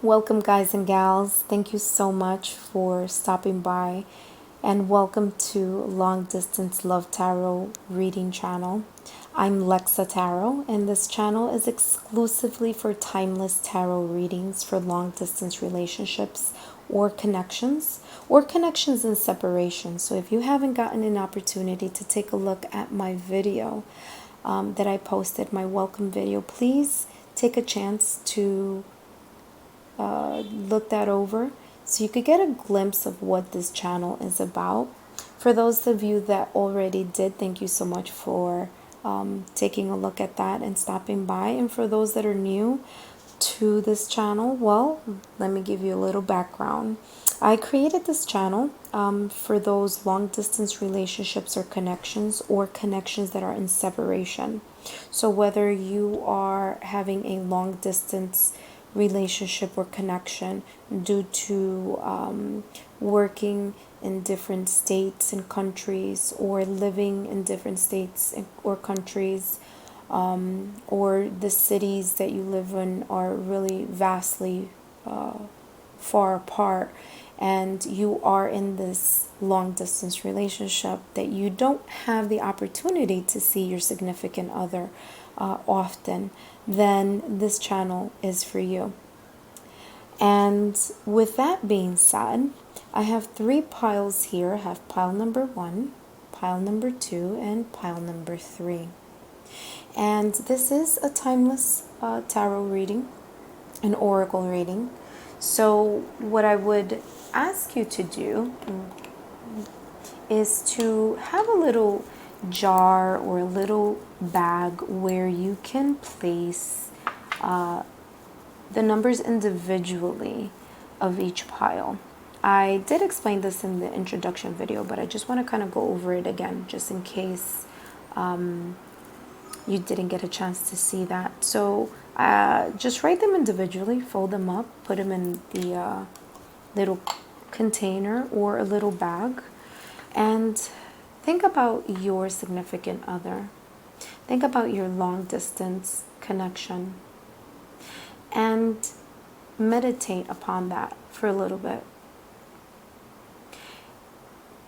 Welcome, guys and gals. Thank you so much for stopping by, and welcome to Long Distance Love Tarot Reading Channel. I'm Lexa Tarot, and this channel is exclusively for timeless tarot readings for long distance relationships or connections in separation. So if you haven't gotten an opportunity to take a look at my video that I posted, my welcome video, please take a chance to look that over so you could get a glimpse of what this channel is about. For those of you that already did, thank you so much for taking a look at that and stopping by. And for those that are new to this channel, well, let me give you a little background. I created this channel for those long distance relationships or connections that are in separation. So whether you are having a long distance relationship or connection due to working in different states and countries, or living in different states or countries, or the cities that you live in are really vastly far apart, and you are in this long distance relationship that you don't have the opportunity to see your significant other often, then this channel is for you. And with that being said, I have 3 piles here. I have pile number 1, pile number 2, and pile number 3. And this is a timeless tarot reading, an oracle reading. So what I would ask you to do is to have a little jar or a little bag where you can place the numbers individually of each pile. I did explain this in the introduction video, but I just want to kind of go over it again, just in case you didn't get a chance to see that. So just write them individually, fold them up, put them in the little container or a little bag, and think about your significant other. Think about your long distance connection and meditate upon that for a little bit.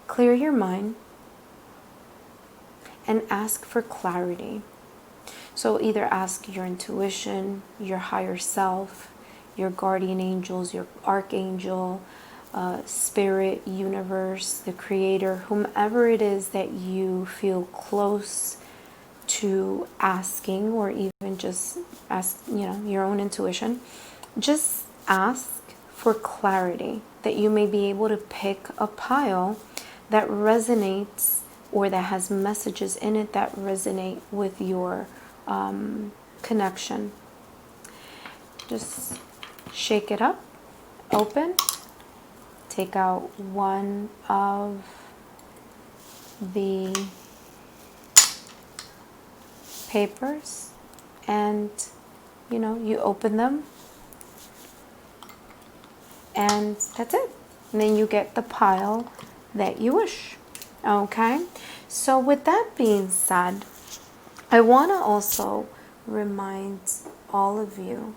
Clear your mind and ask for clarity. So either ask your intuition, your higher self, your guardian angels, your archangel, spirit, universe, the creator, whomever it is that you feel close to asking, or even just ask, your own intuition. Just ask for clarity, that you may be able to pick a pile that resonates, or that has messages in it that resonate with your connection. Just shake it up, open, take out one of the papers, and you open them, and that's it. And then you get the pile that you wish. Okay, so with that being said, I want to also remind all of you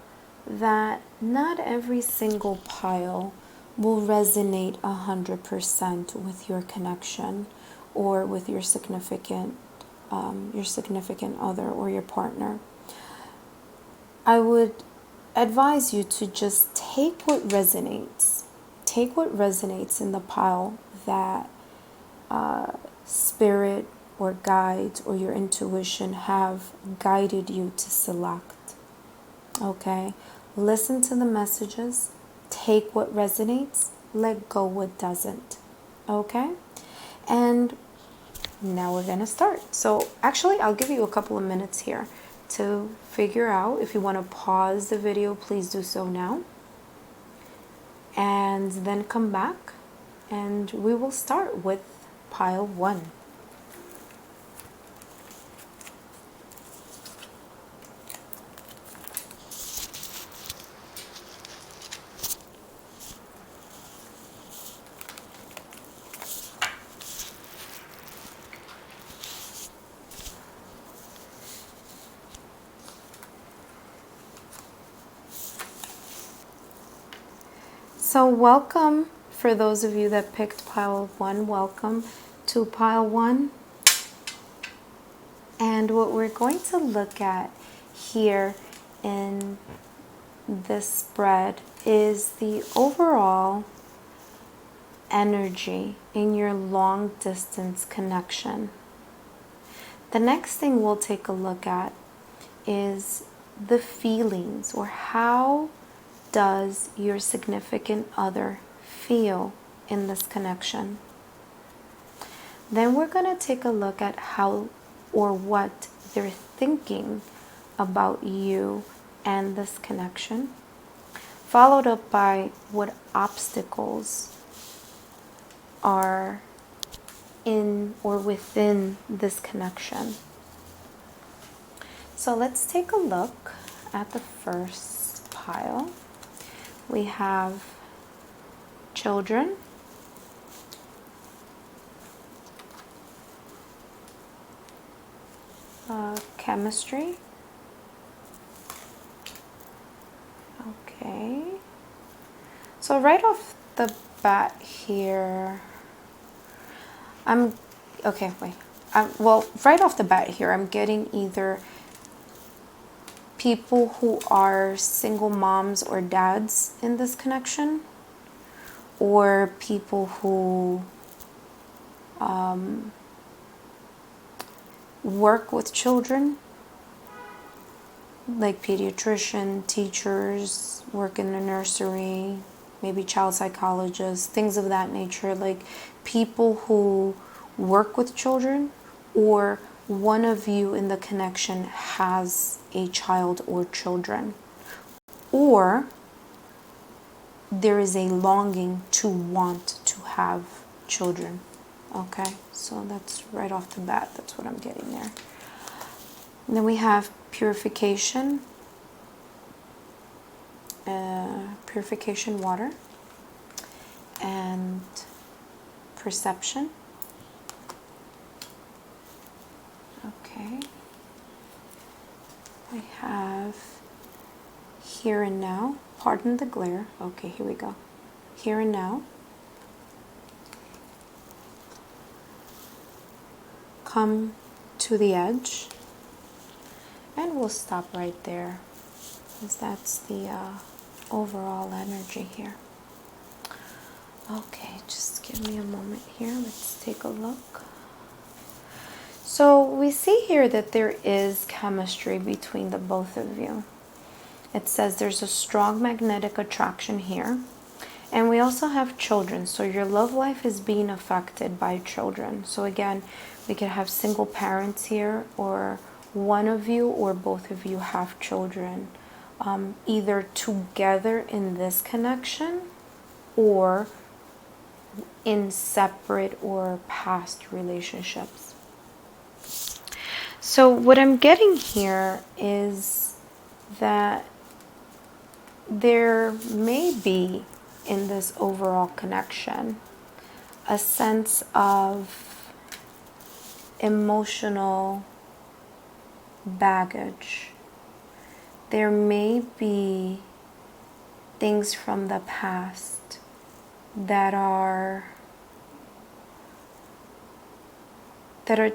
that not every single pile will resonate 100% with your connection or with your significant other or your partner. I would advise you to just take what resonates. Take what resonates in the pile that spirit or guides or your intuition have guided you to select. Okay? Listen to the messages. Take what resonates. Let go what doesn't. Okay? And now we're going to start. So actually, I'll give you a couple of minutes here to figure out. If you want to pause the video, please do so now. And then come back, and we will start with pile 1. So welcome, for those of you that picked pile 1, welcome to pile 1. And what we're going to look at here in this spread is the overall energy in your long distance connection. The next thing we'll take a look at is the feelings, or how does your significant other feel in this connection. Then we're going to take a look at how or what they're thinking about you and this connection, followed up by what obstacles are in or within this connection. So let's take a look at the first pile. We have children, chemistry, okay. So right off the bat here, right off the bat here, I'm getting either people who are single moms or dads in this connection, or people who work with children, like pediatrician, teachers, work in a nursery, maybe child psychologists, things of that nature, like people who work with children, or one of you in the connection has a child or children, or there is a longing to want to have children. Okay, so that's right off the bat, that's what I'm getting there. And then we have purification, purification water, and perception. Okay, I have here and now, pardon the glare. Okay, here we go. Here and now. Come to the edge. And we'll stop right there, because that's the overall energy here. Okay, just give me a moment here. Let's take a look. So we see here that there is chemistry between the both of you. It says there's a strong magnetic attraction here. And we also have children. So your love life is being affected by children. So again, we could have single parents here, or one of you or both of you have children, either together in this connection or in separate or past relationships. So what I'm getting here is that there may be in this overall connection a sense of emotional baggage. There may be things from the past that are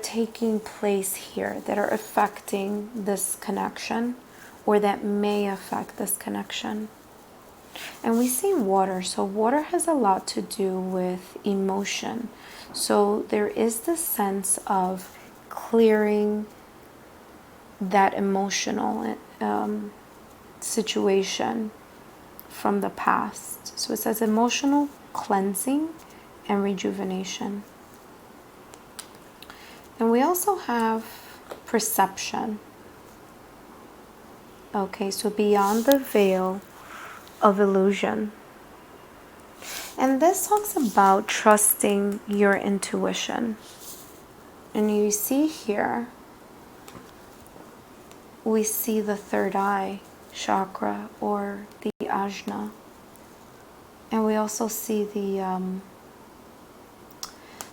taking place here, that are affecting this connection, or that may affect this connection. And we see water, so water has a lot to do with emotion. So there is this sense of clearing that emotional situation from the past. So it says emotional cleansing and rejuvenation. And we also have perception. Okay, so beyond the veil of illusion. And this talks about trusting your intuition. And you see here, we see the third eye chakra, or the ajna. And we also see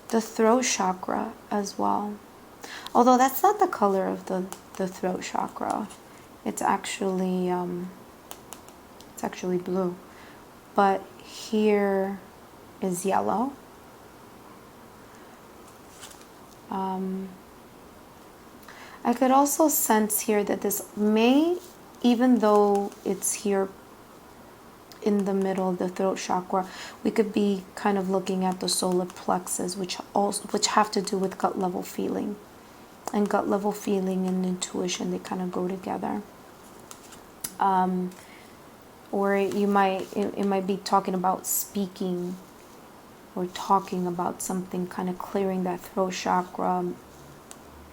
the throat chakra as well. Although that's not the color of the throat chakra. It's actually blue. but here is yellow. I could also sense here that this may, even though it's here in the middle of the throat chakra, we could be kind of looking at the solar plexus, which have to do with gut level feeling. And gut level feeling and intuition, they kind of go together. Or it might be talking about speaking or talking about something, kind of clearing that throat chakra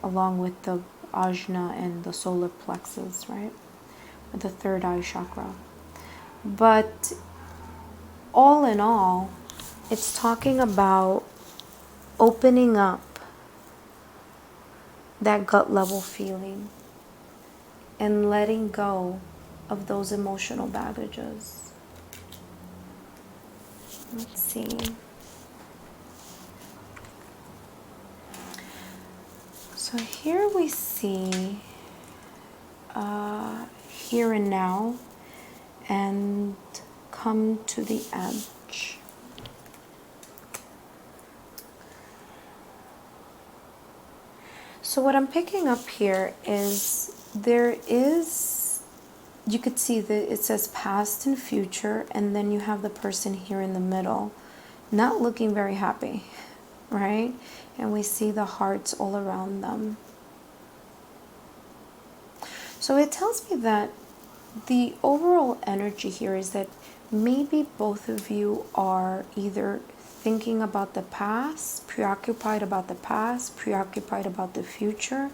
along with the ajna and the solar plexus, right? Or the third eye chakra. But all in all, it's talking about opening up that gut level feeling and letting go of those emotional baggages. Let's see. So here we see here and now, and come to the edge. So what I'm picking up here is you could see that it says past and future, and then you have the person here in the middle, not looking very happy, right? And we see the hearts all around them. So it tells me that the overall energy here is that maybe both of you are either thinking about the past, preoccupied about the past, preoccupied about the future,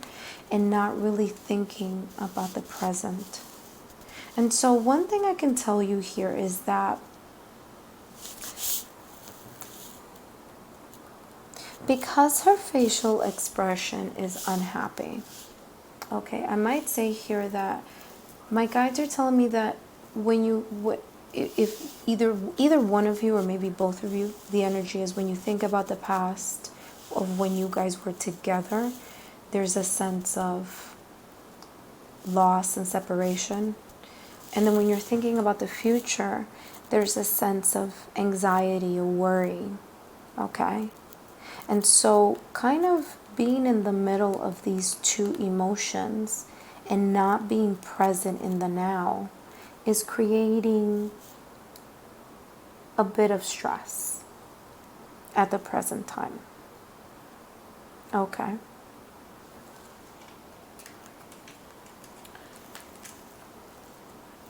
and not really thinking about the present. And so one thing I can tell you here is that because her facial expression is unhappy, okay, I might say here that my guides are telling me that if either one of you or maybe both of you, the energy is when you think about the past of when you guys were together, there's a sense of loss and separation. And then when you're thinking about the future, there's a sense of anxiety or worry, okay? And so kind of being in the middle of these two emotions and not being present in the now is creating a bit of stress at the present time. Okay.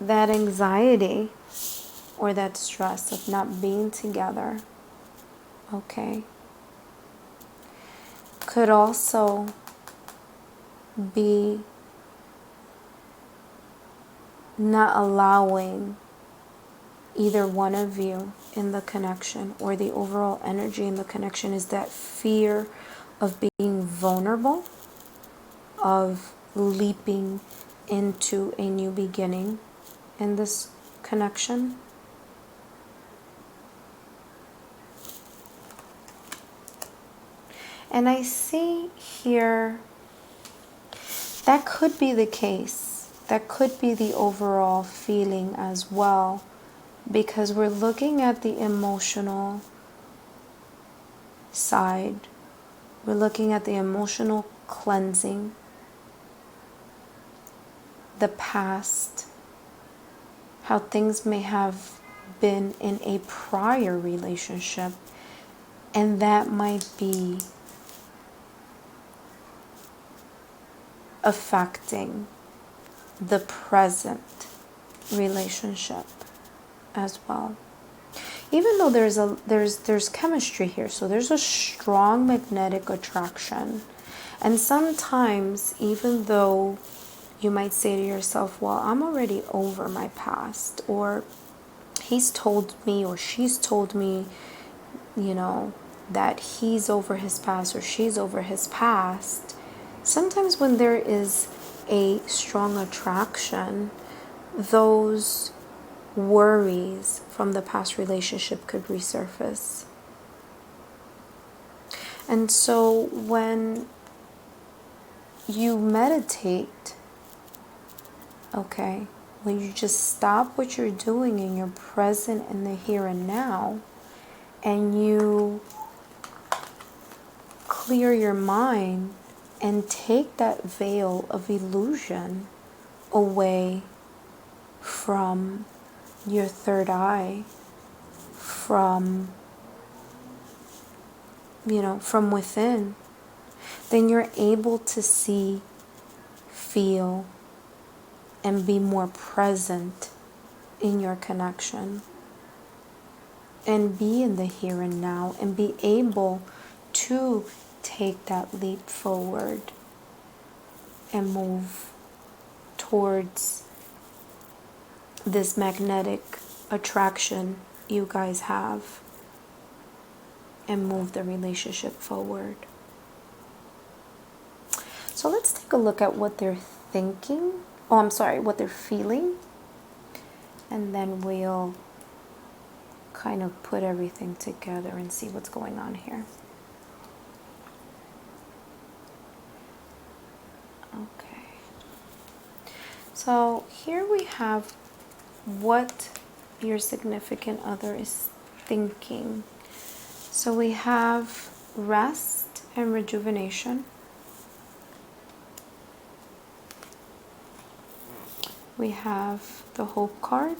That anxiety or that stress of not being together, okay, could also be not allowing either one of you in the connection, or the overall energy in the connection is that fear of being vulnerable, of leaping into a new beginning in this connection. And I see here that could be the case. That could be the overall feeling as well, because we're looking at the emotional side. We're looking at the emotional cleansing, the past, how things may have been in a prior relationship, and that might be affecting the present relationship as well. Even though there's chemistry here, so there's a strong magnetic attraction. And sometimes, even though you might say to yourself, well, I'm already over my past, or he's told me or she's told me, that he's over his past or she's over his past. Sometimes when there is a strong attraction, those worries from the past relationship could resurface. And so when you meditate, okay, when you just stop what you're doing and you're present in the here and now, and you clear your mind and take that veil of illusion away from your third eye, from from within, then you're able to see, feel, and be more present in your connection, and be in the here and now, and be able to take that leap forward and move towards this magnetic attraction you guys have, and move the relationship forward. So let's take a look at what they're thinking. Oh, I'm sorry, what they're feeling. And then we'll kind of put everything together and see what's going on here. Okay. So here we have what your significant other is thinking. So we have rest and rejuvenation. We have the Hope card.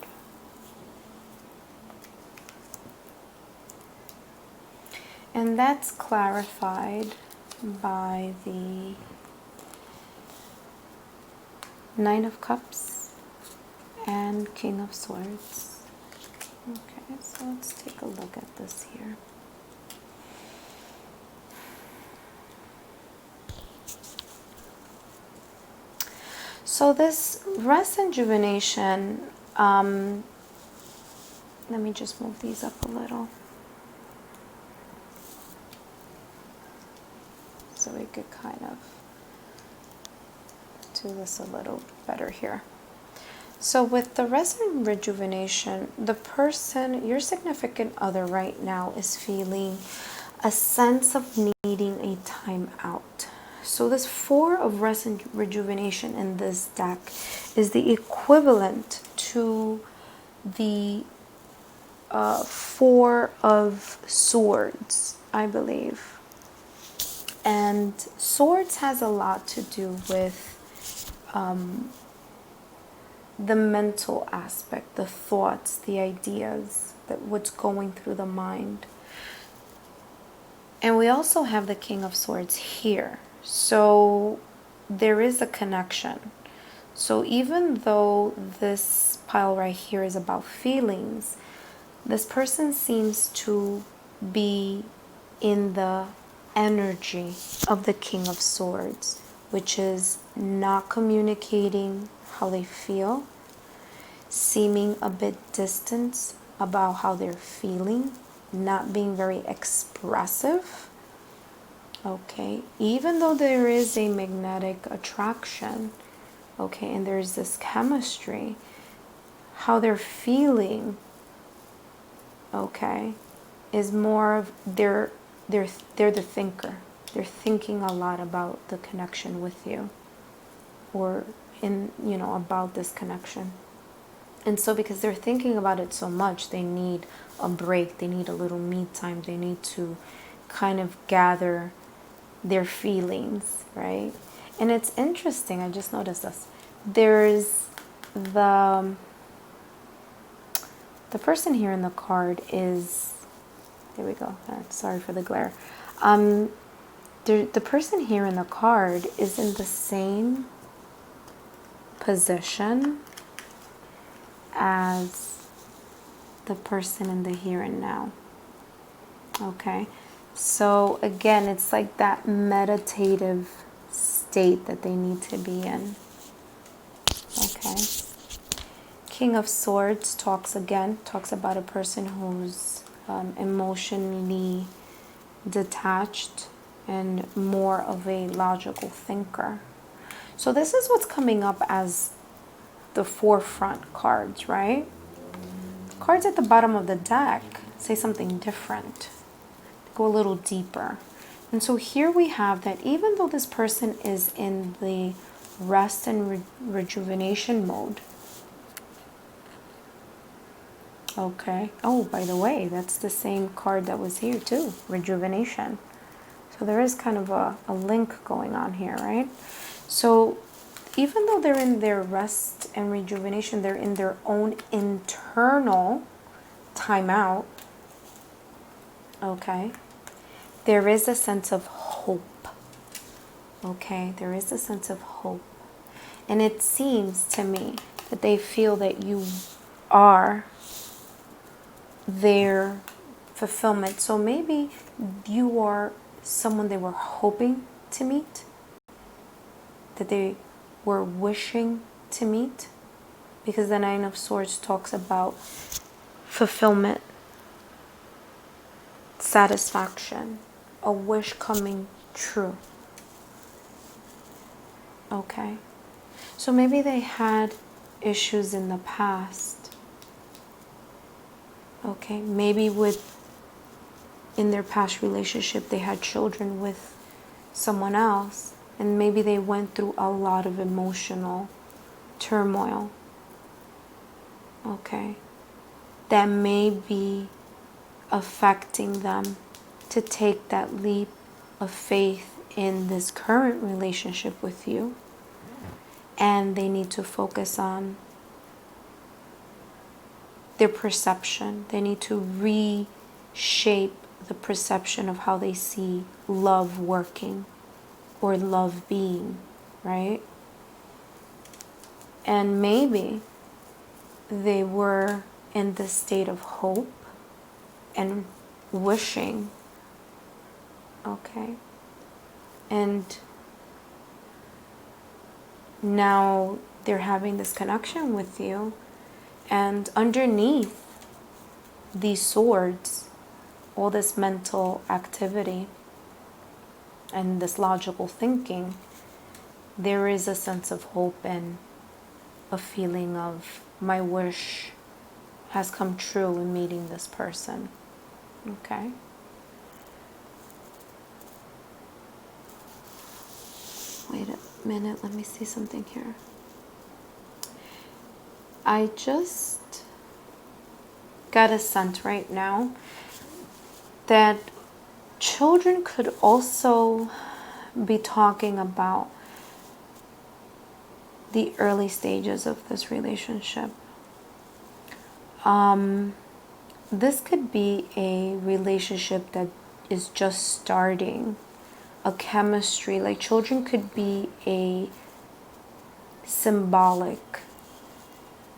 And that's clarified by the Nine of Cups and King of Swords. Okay, so let's take a look at this here. So this rest and rejuvenation, let me just move these up a little so we could kind of do this a little better here. So with the rest and rejuvenation, the person, your significant other right now, is feeling a sense of needing a time out. So this Four of Rest and Rejuvenation in this deck is the equivalent to the Four of Swords, I believe. And Swords has a lot to do with the mental aspect, the thoughts, the ideas, that what's going through the mind. And we also have the King of Swords here. So there is a connection. So even though this pile right here is about feelings, this person seems to be in the energy of the King of Swords, which is not communicating how they feel, seeming a bit distant about how they're feeling, not being very expressive. Okay, even though there is a magnetic attraction, okay, and there's this chemistry, how they're feeling, okay, is more of they're the thinker. They're thinking a lot about the connection with you, or about this connection. And so because they're thinking about it so much, they need a break, they need a little me time, they need to kind of gather their feelings, right? And it's interesting, I just noticed this. There's the person here in the card is, there we go, sorry for the glare. The person here in the card is in the same position as the person in the here and now. Okay, so again, it's like that meditative state that they need to be in. Okay, King of Swords talks about a person who's emotionally detached and more of a logical thinker. So this is what's coming up as the forefront cards, right? Cards at the bottom of the deck say something different, go a little deeper. And so here we have that even though this person is in the rest and rejuvenation mode, Okay. Oh, by the way, that's the same card that was here too, rejuvenation. So there is kind of a link going on here, right? So even though they're in their rest and rejuvenation, they're in their own internal timeout, okay? There is a sense of hope, okay? There is a sense of hope. And it seems to me that they feel that you are their fulfillment. So maybe you are someone they were hoping to meet, that they were wishing to meet, because the Nine of Swords talks about fulfillment, satisfaction, a wish coming true. Okay. So maybe they had issues in the past. Okay. Maybe in their past relationship, they had children with someone else, and maybe they went through a lot of emotional turmoil. Okay. That may be affecting them to take that leap of faith in this current relationship with you. And they need to focus on their perception. They need to reshape the perception of how they see love working or love being, right? And maybe they were in this state of hope and wishing, okay? And now they're having this connection with you, and underneath these swords, all this mental activity and this logical thinking, there is a sense of hope and a feeling of, my wish has come true in meeting this person. Okay? Wait a minute, let me see something here. I just got a sense right now that children could also be talking about the early stages of this relationship. This could be a relationship that is just starting, a chemistry. Like, children could be a symbolic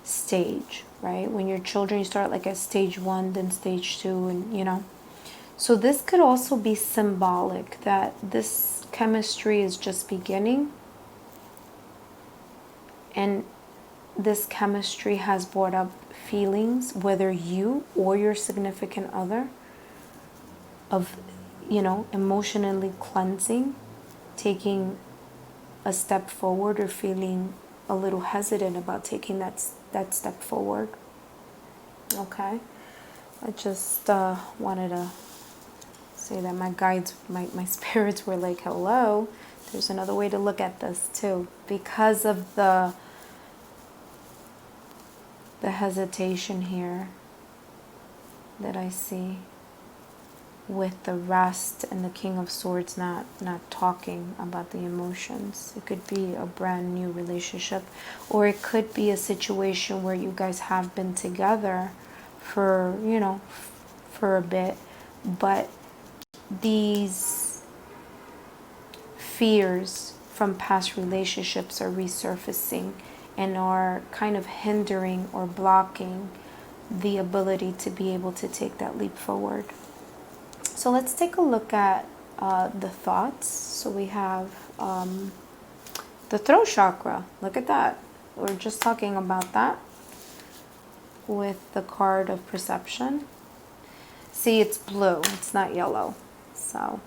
stage, right? When you're children, you start like at stage 1, then stage 2, and you know. So this could also be symbolic that this chemistry is just beginning, and this chemistry has brought up feelings, whether you or your significant other, of, you know, emotionally cleansing, taking a step forward, or feeling a little hesitant about taking that step forward. Okay, I just wanted to say that my guides, my spirits were like, hello, there's another way to look at this too, because of the hesitation here that I see with the rest and the King of Swords not talking about the emotions. It could be a brand new relationship, or it could be a situation where you guys have been together for, you know, for a bit, but these fears from past relationships are resurfacing and are kind of hindering or blocking the ability to be able to take that leap forward. So let's take a look at the thoughts. So we have the throat chakra. Look at that. We're just talking about that with the card of perception. See, it's blue. It's not yellow. So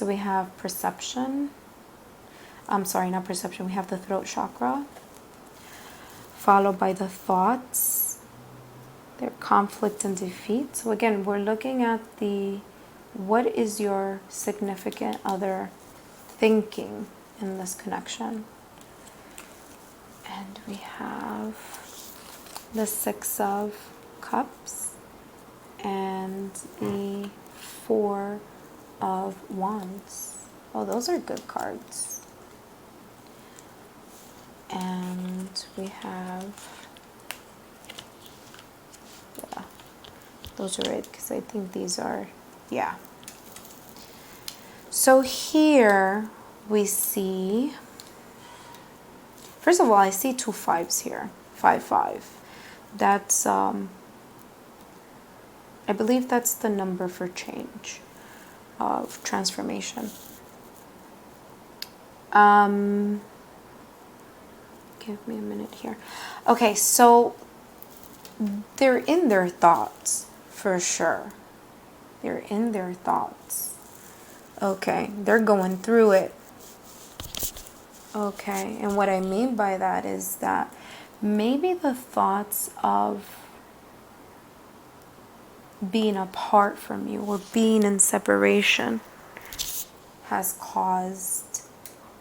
we have perception. I'm sorry, not perception. We have the throat chakra, followed by the thoughts, their conflict and defeat. So again, we're looking at what is your significant other thinking in this connection? And we have the Six of Cups and the Four of Wands. Oh, those are good cards. And we have, yeah, those are it, because I think these are, yeah. So here we see, first of all, I see 2 5s here, 5 5. That's, I believe that's the number for change, of transformation. Give me a minute here. Okay, so they're in their thoughts, for sure. They're in their thoughts. Okay, they're going through it. Okay, and what I mean by that is that maybe the thoughts of being apart from you or being in separation has caused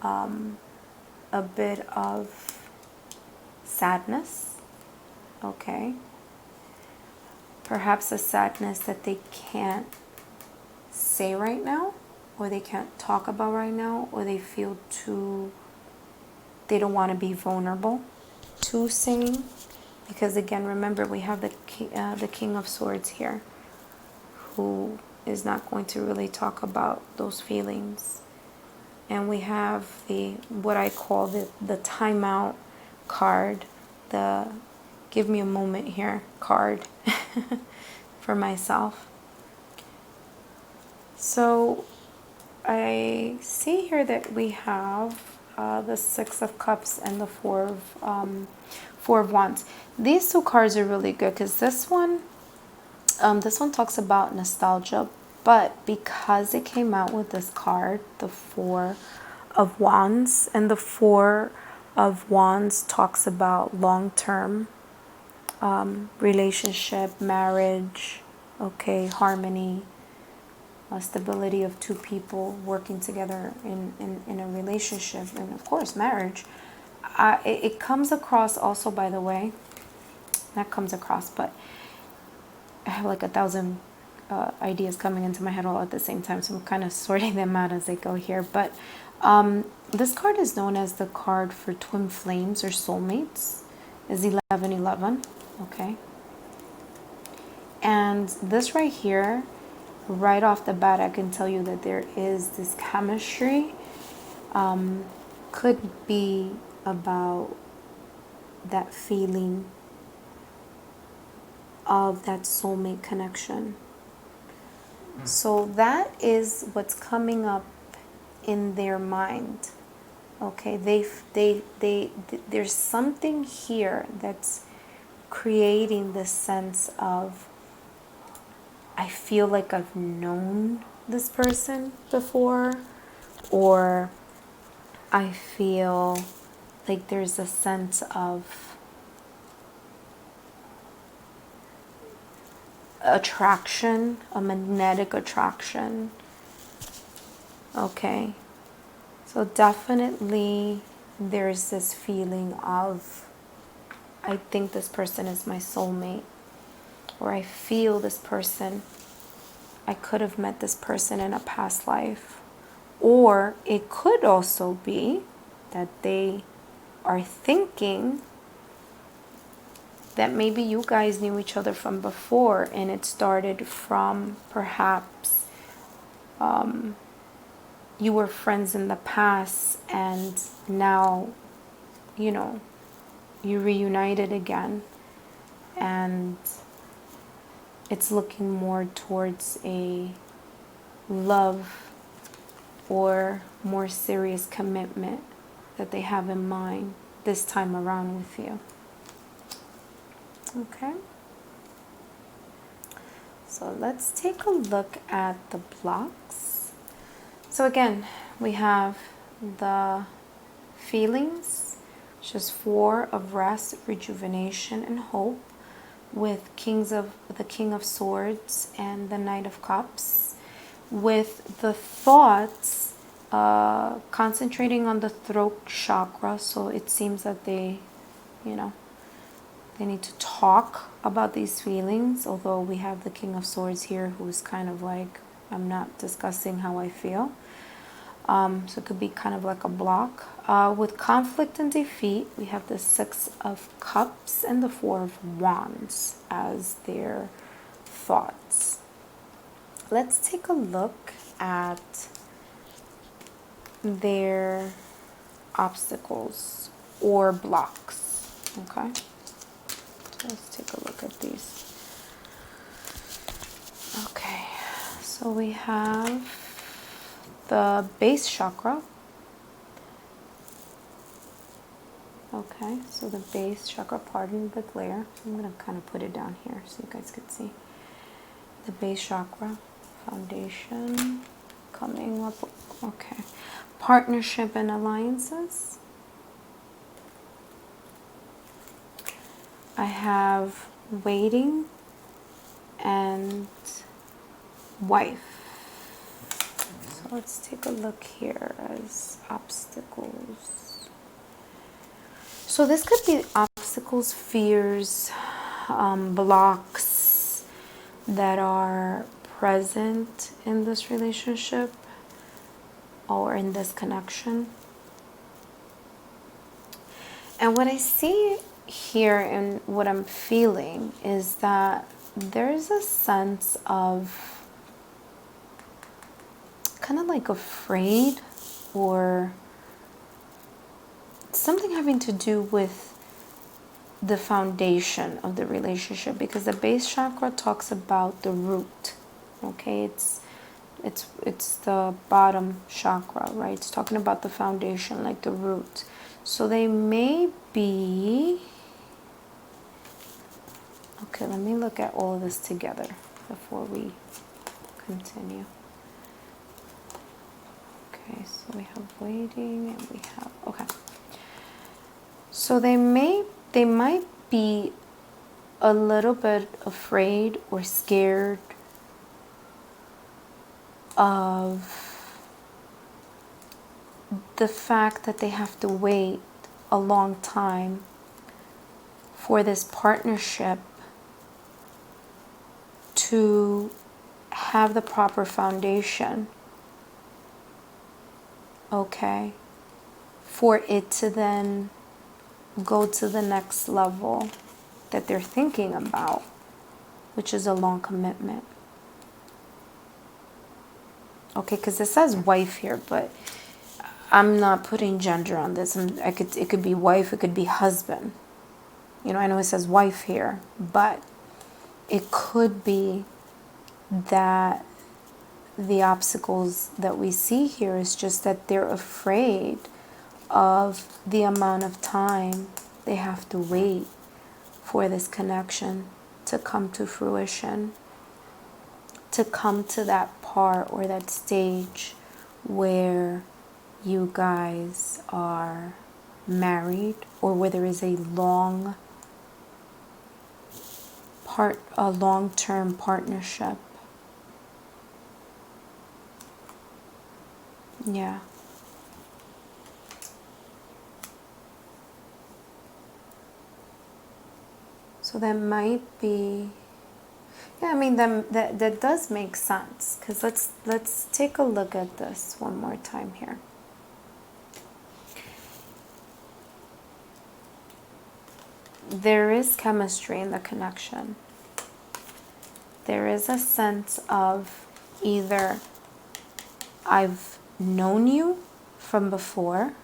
a bit of sadness. Okay, perhaps a sadness that they can't say right now, or they can't talk about right now, or they feel they don't want to be vulnerable to saying, because again, remember, we have the King of Swords here, who is not going to really talk about those feelings. And we have what I call the timeout card, the give me a moment here card for myself. So I see here that we have the Six of Cups and the Four of Wands. These 2 cards are really good, because this one talks about nostalgia, but because it came out with this card, the Four of Wands, and the Four of Wands talks about long-term relationship, marriage, okay, harmony, stability of 2 people working together in a relationship, and of course marriage. It comes across also, by the way, not comes across, but I have like 1,000 ideas coming into my head all at the same time, so I'm kind of sorting them out as I go here. But this card is known as the card for twin flames or soulmates, is 1111, okay? And this right here, right off the bat, I can tell you that there is this chemistry. Could be about that feeling of that soulmate connection. So that is what's coming up in their mind. Okay, there's something here that's creating this sense of, I feel like I've known this person before, or I feel like there's a sense of attraction, a magnetic attraction. Okay, so definitely there's this feeling of, I think this person is my soulmate, or I feel this person, I could have met this person in a past life. Or it could also be that they are thinking that maybe you guys knew each other from before, and it started from perhaps you were friends in the past, and now, you reunited again, and it's looking more towards a love or more serious commitment that they have in mind this time around with you. Okay, so let's take a look at the blocks. So again, we have the feelings, which is 4 of rest, rejuvenation, and hope, with the King of Swords and the Knight of Cups, with the thoughts concentrating on the throat chakra. So it seems that They need to talk about these feelings, although we have the King of Swords here who's kind of like, I'm not discussing how I feel. So it could be kind of like a block. With conflict and defeat, we have the Six of Cups and the Four of Wands as their thoughts. Let's take a look at their obstacles or blocks. Okay, so let's take a look at these. Okay, so we have the base chakra. Okay, so the base chakra, pardon the glare. I'm going to kind of put it down here so you guys can see. The base chakra, foundation, coming up. Okay, partnership and alliances. I have waiting and wife. So let's take a look here as obstacles. So this could be obstacles, fears, blocks that are present in this relationship or in this connection. And what I see here and what I'm feeling is that there's a sense of kind of like afraid or something having to do with the foundation of the relationship, because the base chakra talks about the root. Okay, it's the bottom chakra, right? It's talking about the foundation, like the root. So they may be, okay, let me look at all of this together before we continue. Okay, so we have waiting and we have, okay. So they might be a little bit afraid or scared of the fact that they have to wait a long time for this partnership to have the proper foundation, okay, for it to then go to the next level that they're thinking about, which is a long commitment. Okay, because it says wife here, but I'm not putting gender on this. It could be wife, it could be husband. You know, I know it says wife here, but it could be that the obstacles that we see here is just that they're afraid of the amount of time they have to wait for this connection to come to fruition, to come to that part or that stage where you guys are married, or where there is a long-term partnership. Yeah. So that might be, yeah, I mean that does make sense, because let's take a look at this one more time here. There is chemistry in the connection. There is a sense of either I've known you from before,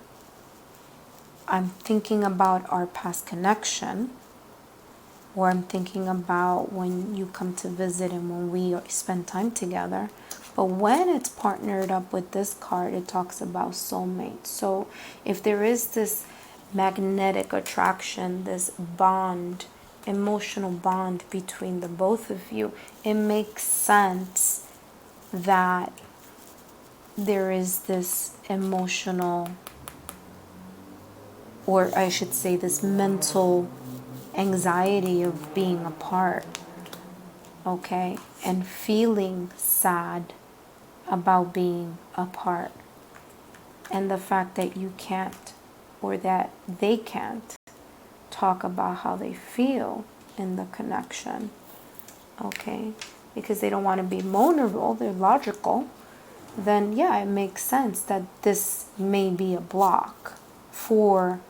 I'm thinking about our past connection, or I'm thinking about when you come to visit and when we spend time together. But when it's partnered up with this card, it talks about soulmate. So if there is this magnetic attraction, this bond, emotional bond between the both of you, it makes sense that there is this emotional, or I should say this mental anxiety of being apart, okay, and feeling sad about being apart, and the fact that you can't, or that they can't, talk about how they feel in the connection, okay? Because they don't want to be vulnerable, they're logical, then yeah, it makes sense that this may be a block for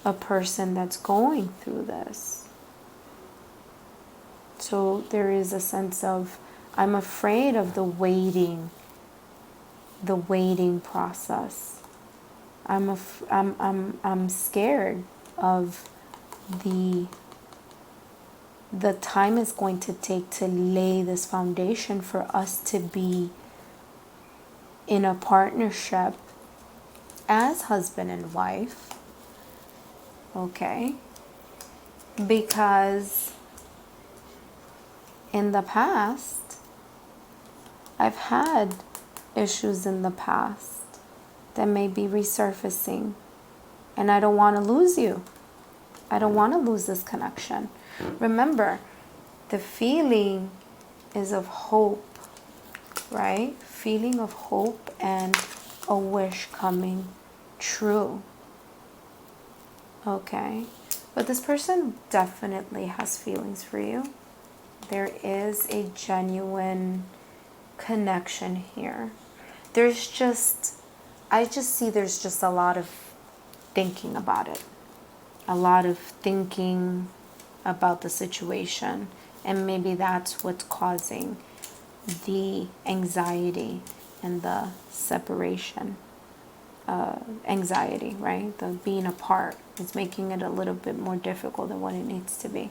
a person that's going through this. So there is a sense of, I'm afraid of the waiting process. I'm scared of the time it's going to take to lay this foundation for us to be in a partnership as husband and wife, okay? Because in the past, I've had issues in the past that may be resurfacing, and I don't want to lose you. I don't want to lose this connection. Remember, the feeling is of hope, right? Feeling of hope and a wish coming true. Okay? But this person definitely has feelings for you. There is a genuine connection here. I just see there's just a lot of thinking about it. A lot of thinking about the situation. And maybe that's what's causing the anxiety and the separation. Anxiety, right? The being apart is making it a little bit more difficult than what it needs to be.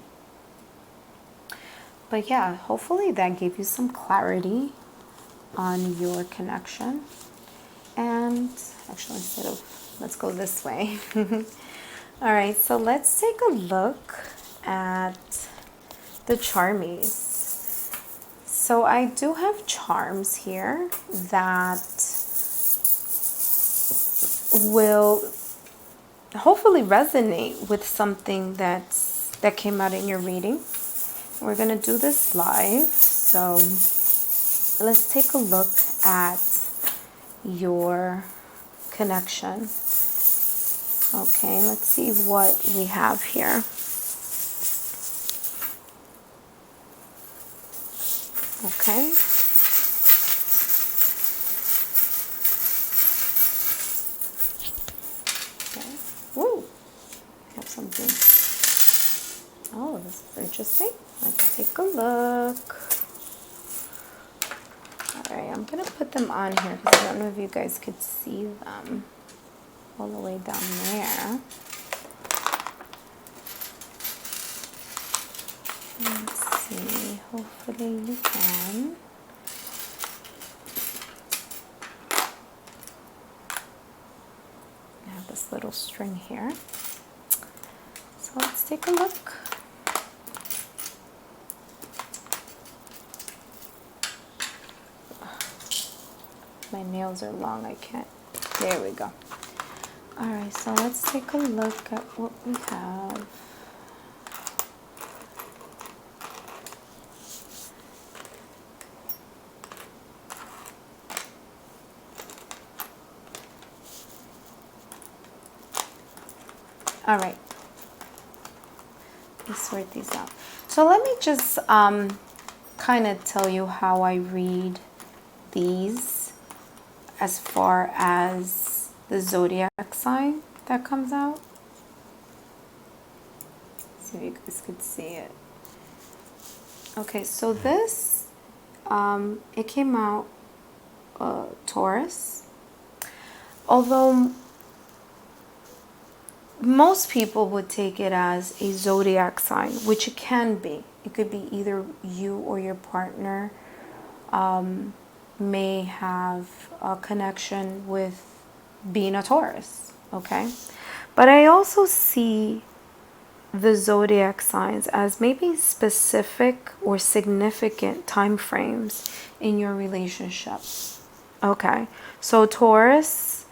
But yeah, hopefully that gave you some clarity on your connection. And actually, let's go this way. All right, so let's take a look at the charmies. So I do have charms here that will hopefully resonate with something that came out in your reading. We're going to do this live, so let's take a look at your connection. Okay, let's see what we have here. Okay. Okay. Woo! I have something. Oh, this is interesting. Let's take a look. Alright, I'm going to put them on here because I don't know if you guys could see them all the way down there. Let's see. Hopefully you can. I have this little string here. So let's take a look. My nails are long, I can't. There we go. Alright, so let's take a look at what we have. Alright. Let's sort these out. So let me just kind of tell you how I read these as far as the zodiac sign that comes out. See if you guys could see it. Okay, so this, it came out Taurus. Although most people would take it as a zodiac sign, which it can be. It could be either you or your partner may have a connection with being a Taurus, okay? But I also see the zodiac signs as maybe specific or significant time frames in your relationship. Okay, so Taurus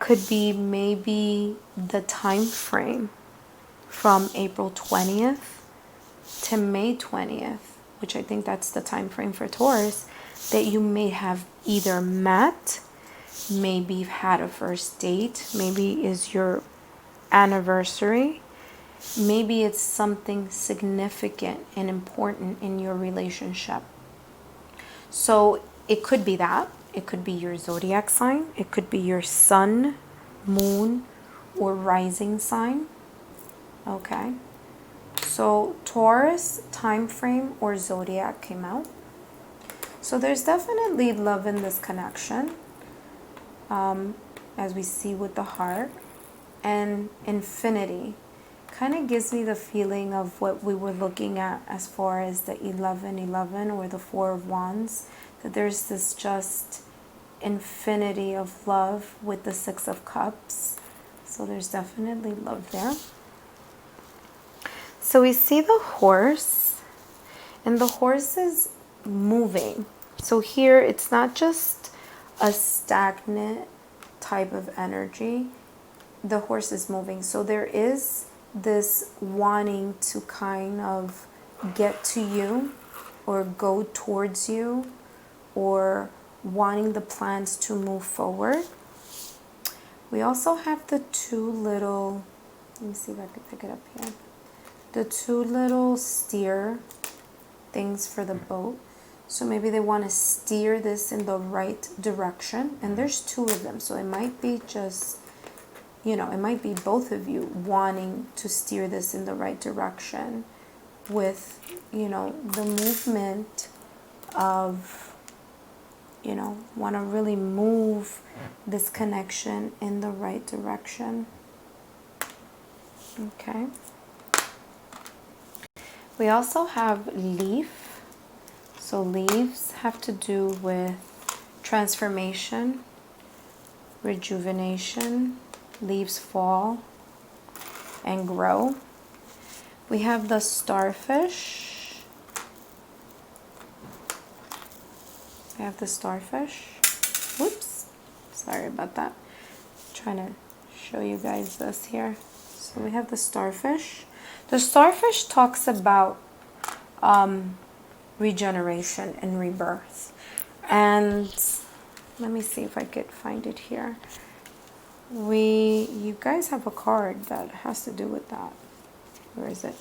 could be maybe the time frame from April 20th to May 20th, which I think that's the time frame for Taurus, that you may have either met, maybe had a first date, maybe is your anniversary. Maybe it's something significant and important in your relationship. So it could be that. It could be your zodiac sign. It could be your sun, moon, or rising sign. Okay. So Taurus, time frame, or zodiac came out. So there's definitely love in this connection, as we see with the heart. And infinity kind of gives me the feeling of what we were looking at as far as the 1111 or the Four of Wands, that there's this just infinity of love with the Six of Cups. So there's definitely love there. So we see the horse, and the horse is moving. So here it's not just a stagnant type of energy. The horse is moving. So there is this wanting to kind of get to you or go towards you, or wanting the plans to move forward. We also have the two little, let me see if I can pick it up here. The two little steer things for the boat. So maybe they want to steer this in the right direction. And there's two of them. So it might be just, it might be both of you wanting to steer this in the right direction with, the movement of, want to really move this connection in the right direction. Okay. We also have leaf. So leaves have to do with transformation, rejuvenation. Leaves fall and grow. We have the starfish. Whoops. Sorry about that. I'm trying to show you guys this here. So we have the starfish. The starfish talks about regeneration and rebirth. And let me see if I could find it here. You guys have a card that has to do with that. Where is it?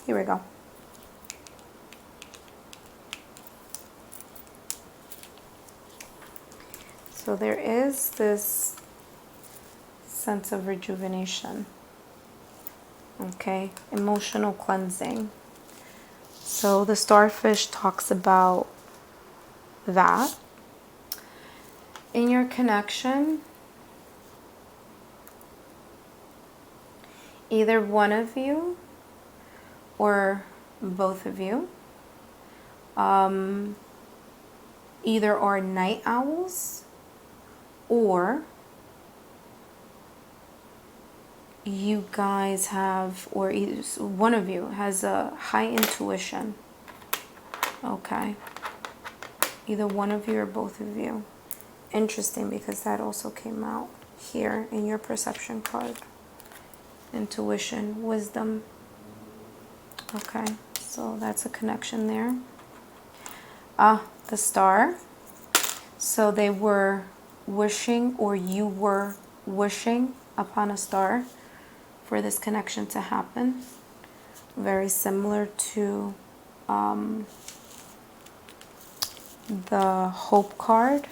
Here we go. So there is this sense of rejuvenation. Okay, emotional cleansing. So the starfish talks about that. In your connection, either one of you or both of you either are night owls, or you guys have, or one of you has a high intuition. Okay. Either one of you or both of you. Interesting, because that also came out here in your perception card. Intuition, wisdom. Okay, so that's a connection there. The star. So they were wishing, or you were wishing upon a star for this connection to happen. Very similar to the hope card.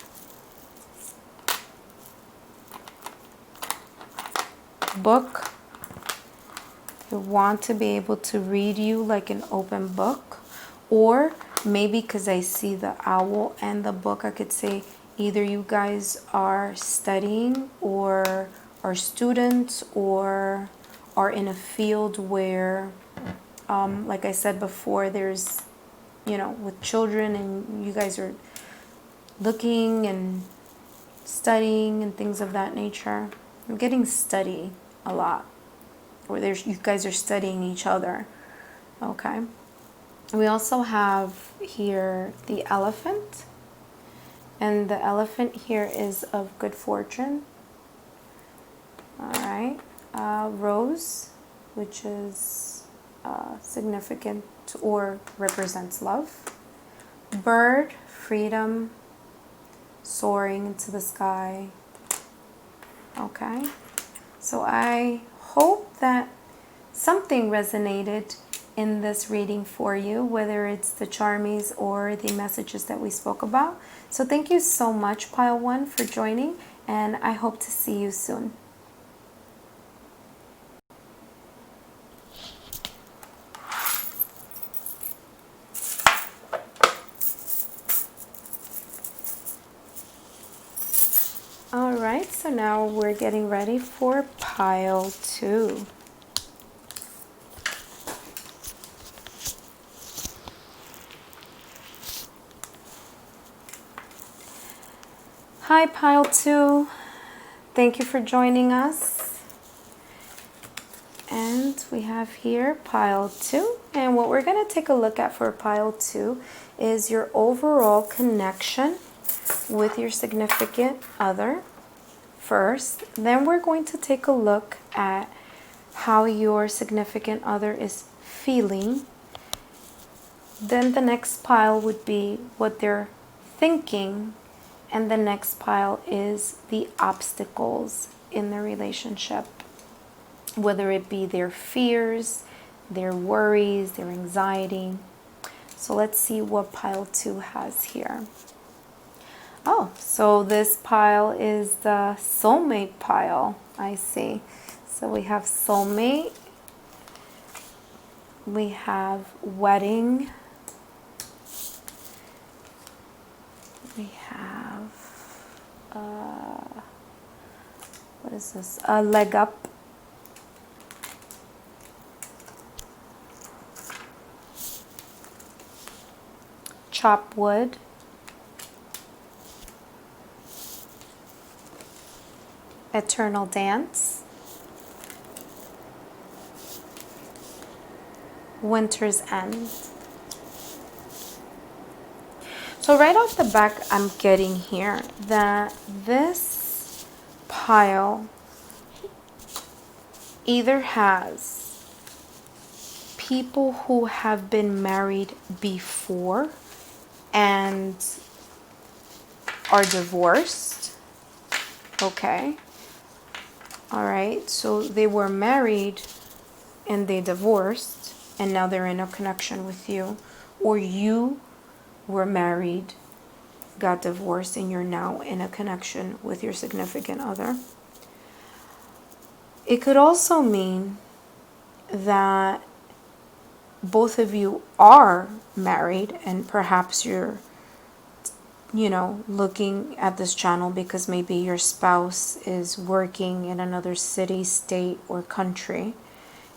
Book. You want to be able to read you like an open book, or maybe because I see the owl and the book, I could say either you guys are studying or are students or are in a field where, like I said before, there's, with children, and you guys are looking and studying and things of that nature. I'm getting study a lot, or you guys are studying each other. Okay. We also have here the elephant, and the elephant here is of good fortune. All right. Rose, which is significant or represents love. Bird, freedom, soaring into the sky, Okay, so I hope that something resonated in this reading for you, whether it's the charmies or the messages that we spoke about. So thank you so much, Pile 1, for joining, and I hope to see you soon. All right, so now we're getting ready for Pile 2. Hi, Pile 2. Thank you for joining us. And we have here Pile 2. And what we're going to take a look at for Pile 2 is your overall connection with your significant other first. Then we're going to take a look at how your significant other is feeling. Then the next pile would be what they're thinking. And the next pile is the obstacles in the relationship, whether it be their fears, their worries, their anxiety. So let's see what Pile 2 has here. Oh, so this pile is the soulmate pile, I see. So we have soulmate, we have wedding, we have, what is this? A leg up. Chop wood. Eternal dance. Winter's end. So right off the back, I'm getting here that this pile either has people who have been married before and are divorced. Okay. All right. So they were married and they divorced and now they're in a connection with you. Or you were married, got divorced, and you're now in a connection with your significant other. It could also mean that both of you are married and perhaps you're, looking at this channel because maybe your spouse is working in another city, state, or country.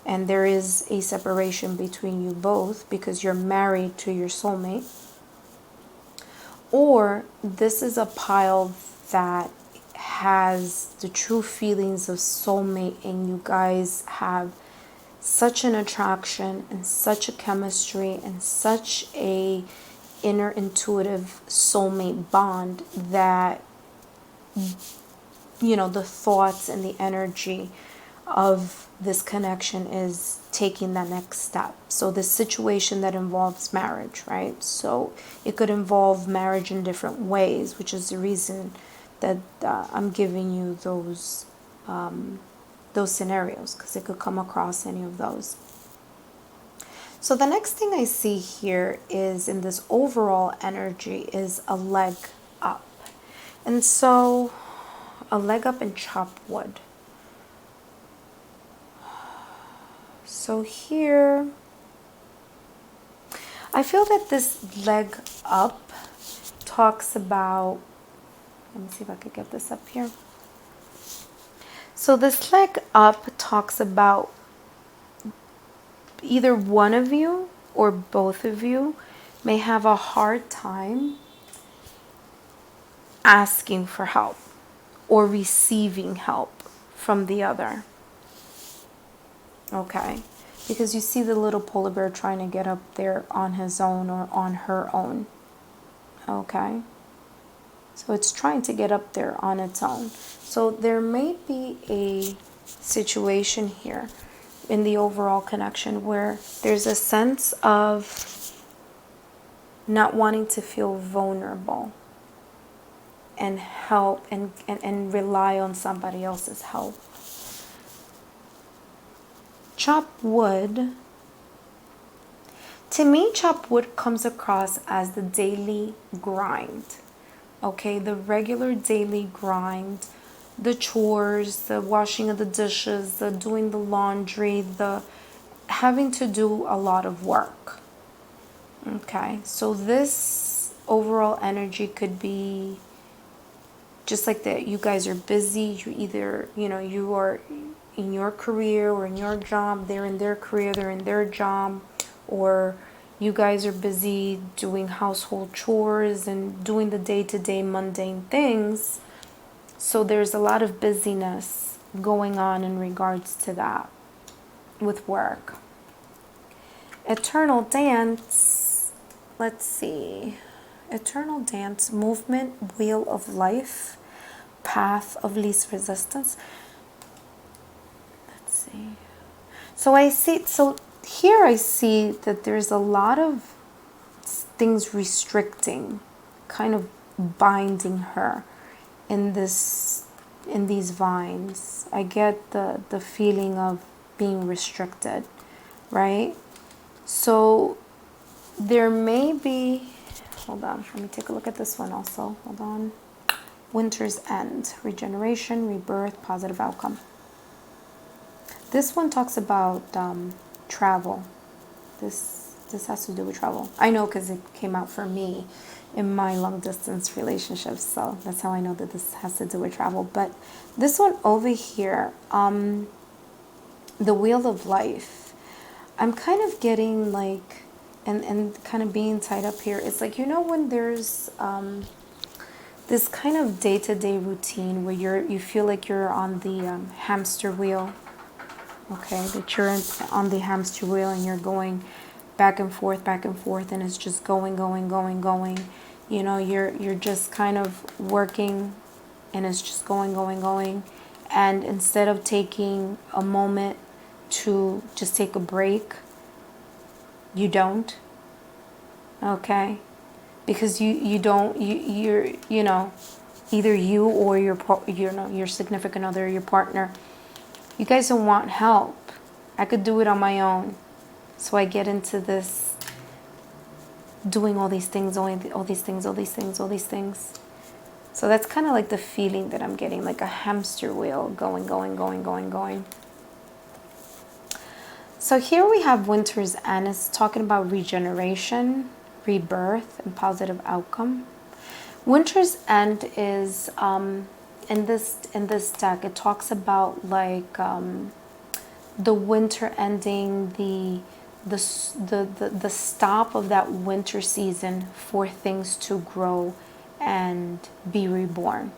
And there is a separation between you both because you're married to your soulmate. Or this is a pile that has the true feelings of soulmate and you guys have such an attraction and such a chemistry and such a inner intuitive soulmate bond that the thoughts and the energy of this connection is taking that next step. So this situation that involves marriage, right? So it could involve marriage in different ways, which is the reason that I'm giving you those scenarios, because it could come across any of those. So the next thing I see here is in this overall energy is a leg up. And so a leg up and chop wood. So here, I feel that this leg up talks about, let me see if I could get this up here. So this leg up talks about either one of you or both of you may have a hard time asking for help or receiving help from the other. Okay, because you see the little polar bear trying to get up there on his own or on her own. Okay, so it's trying to get up there on its own. So there may be a situation here in the overall connection where there's a sense of not wanting to feel vulnerable. and help and rely on somebody else's help. Chop wood. To me, chop wood comes across as the daily grind. Okay, the regular daily grind, the chores, the washing of the dishes, the doing the laundry, the having to do a lot of work. Okay, so this overall energy could be just like that. You guys are busy. You either, you are in your career or in your job. They're in their career, they're in their job. Or you guys are busy doing household chores and doing the day-to-day mundane things. So there's a lot of busyness going on in regards to that with work. Eternal dance. Let's see. Eternal dance, movement, wheel of life, path of least resistance. Let's see. So here I see that there's a lot of things restricting, kind of binding her in these vines. I get the feeling of being restricted, right? So there may be, hold on, let me take a look at this one also. Hold on. Winter's End, regeneration, rebirth, positive outcome. This one talks about travel. This has to do with travel. I know because it came out for me in my long distance relationships, so that's how I know that this has to do with travel. But this one over here, the wheel of life, I'm kind of getting like, and kind of being tied up here. It's like, when there's this kind of day-to-day routine where you feel like you're on the hamster wheel. Okay, that you're on the hamster wheel and you're going back and forth, and it's just going. You're just kind of working and it's just going. And instead of taking a moment to just take a break, you don't. Okay? Because you're either you or your significant other, your partner, you guys don't want help. I could do it on my own. So I get into this doing all these things. So that's kind of like the feeling that I'm getting, like a hamster wheel going. So here we have Winter's End. It's talking about regeneration, rebirth, and positive outcome. Winter's End is in this deck, it talks about like the winter ending, the stop of that winter season for things to grow and be reborn,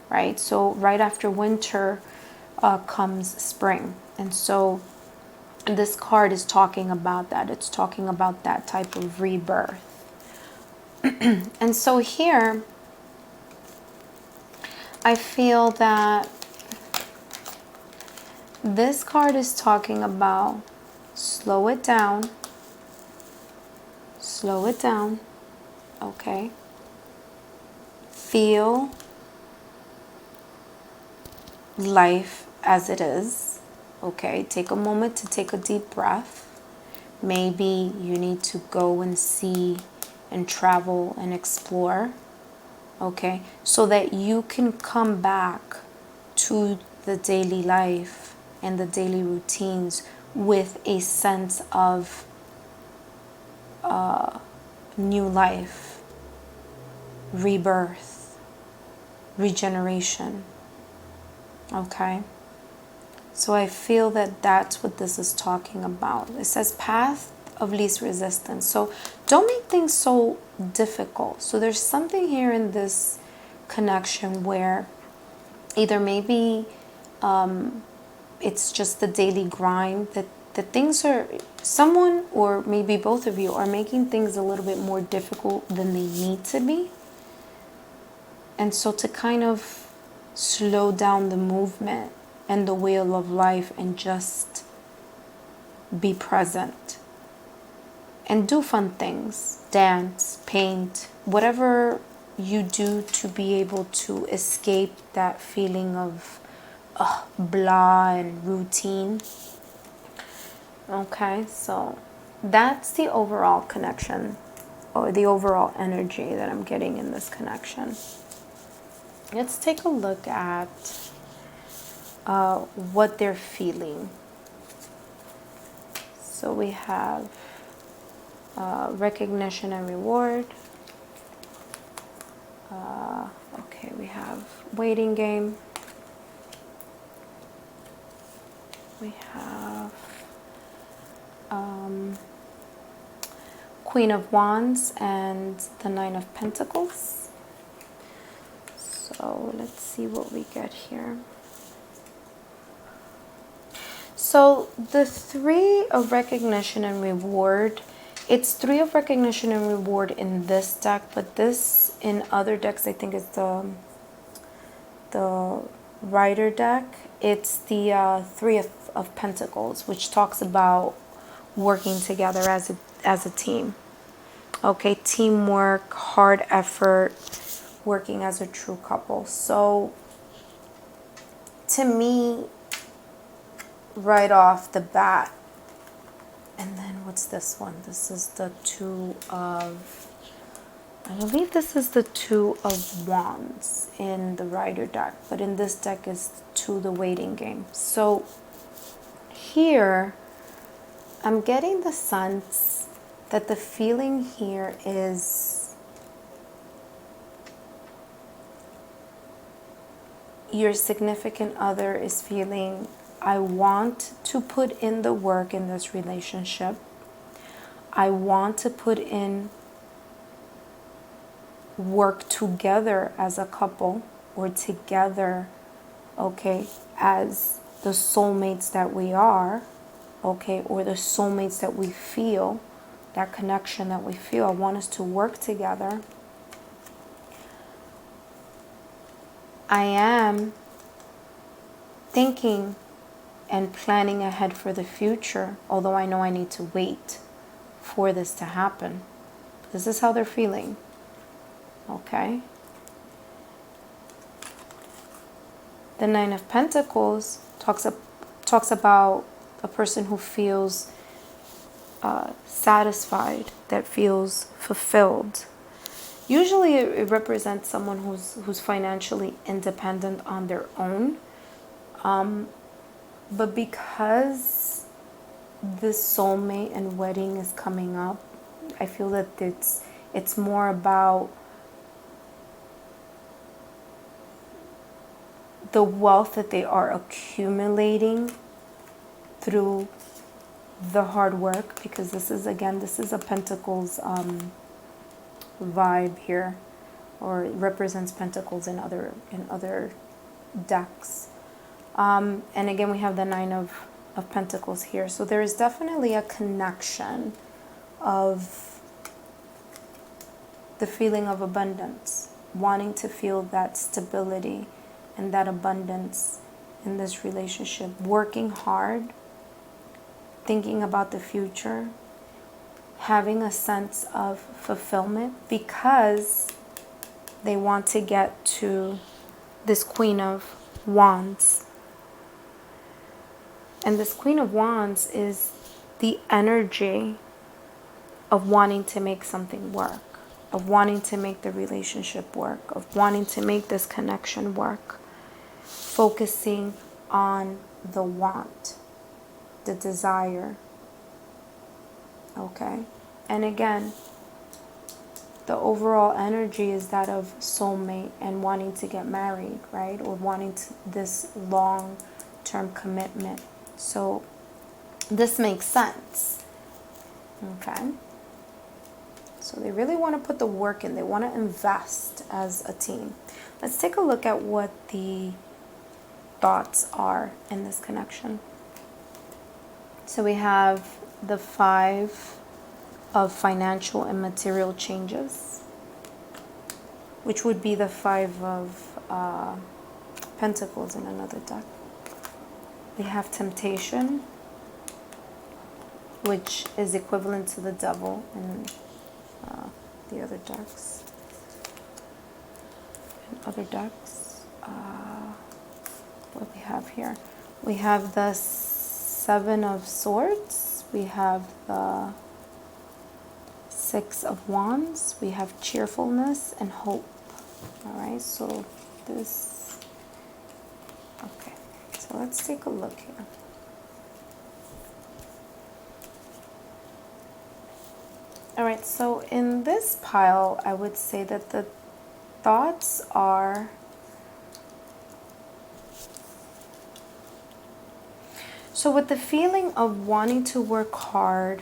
right? So right after winter comes spring, and so this card is talking about that. It's talking about that type of rebirth. And so here I feel that this card is talking about slow it down, okay? Feel life as it is, okay? Take a moment to take a deep breath. Maybe you need to go and see and travel and explore, okay? So that you can come back to the daily life and the daily routines with a sense of new life, rebirth, regeneration, okay? So I feel that that's what this is talking about. It says path of least resistance. So don't make things so difficult. So there's something here in this connection where either maybe it's just the daily grind, that things are, someone or maybe both of you are making things a little bit more difficult than they need to be. And so to kind of slow down the movement and the wheel of life and just be present and do fun things, dance, paint, whatever you do to be able to escape that feeling of blah and routine. Okay, so that's the overall connection, or the overall energy that I'm getting in this connection. Let's take a look at what they're feeling. So we have recognition and reward. Okay, we have waiting game. We have Queen of Wands and the Nine of Pentacles. So let's see what we get here. So the Three of Recognition and Reward, it's Three of Recognition and Reward in this deck, but this in other decks, I think, is the Rider deck. It's the Three of Pentacles, which talks about working together as a team. Okay, teamwork, hard effort, working as a true couple. So to me, right off the bat, and then what's this one? This is the Two of, I believe this is the Two of Wands in the Rider deck, but in this deck is Two, the Waiting Game. So here, I'm getting the sense that the feeling here is your significant other is feeling, I want to put in the work in this relationship. I want to put in work together as a couple, or together, okay, as the soulmates that we are, okay, or the soulmates that we feel, that connection that we feel. I want us to work together. I am thinking and planning ahead for the future, although I know I need to wait for this to happen. This is how they're feeling. Okay. The Nine of Pentacles talks about a person who feels satisfied, that feels fulfilled. Usually it represents someone who's financially independent on their own. But because this soulmate and wedding is coming up, I feel that it's more about the wealth that they are accumulating through the hard work, because this is a Pentacles vibe here, or it represents Pentacles in other decks. And again, we have the Nine of Pentacles here. So there is definitely a connection of the feeling of abundance, wanting to feel that stability and that abundance in this relationship, working hard, thinking about the future, having a sense of fulfillment, because they want to get to this Queen of Wands. And this Queen of Wands is the energy of wanting to make something work, of wanting to make the relationship work, of wanting to make this connection work, focusing on the want, the desire. Okay? And again, the overall energy is that of soulmate and wanting to get married, right? Or wanting this long-term commitment. So this makes sense. Okay? So they really want to put the work in. They want to invest as a team. Let's take a look at what the thoughts are in this connection. So we have the Five of Financial and Material Changes, which would be the Five of Pentacles in another deck. We have Temptation, which is equivalent to the Devil in the other decks. other decks. What we have here? We have the Seven of Swords. We have the Six of Wands. We have cheerfulness and hope. All right, so this, okay, so let's take a look here. All right, so in this pile, I would say that the thoughts are, so with the feeling of wanting to work hard,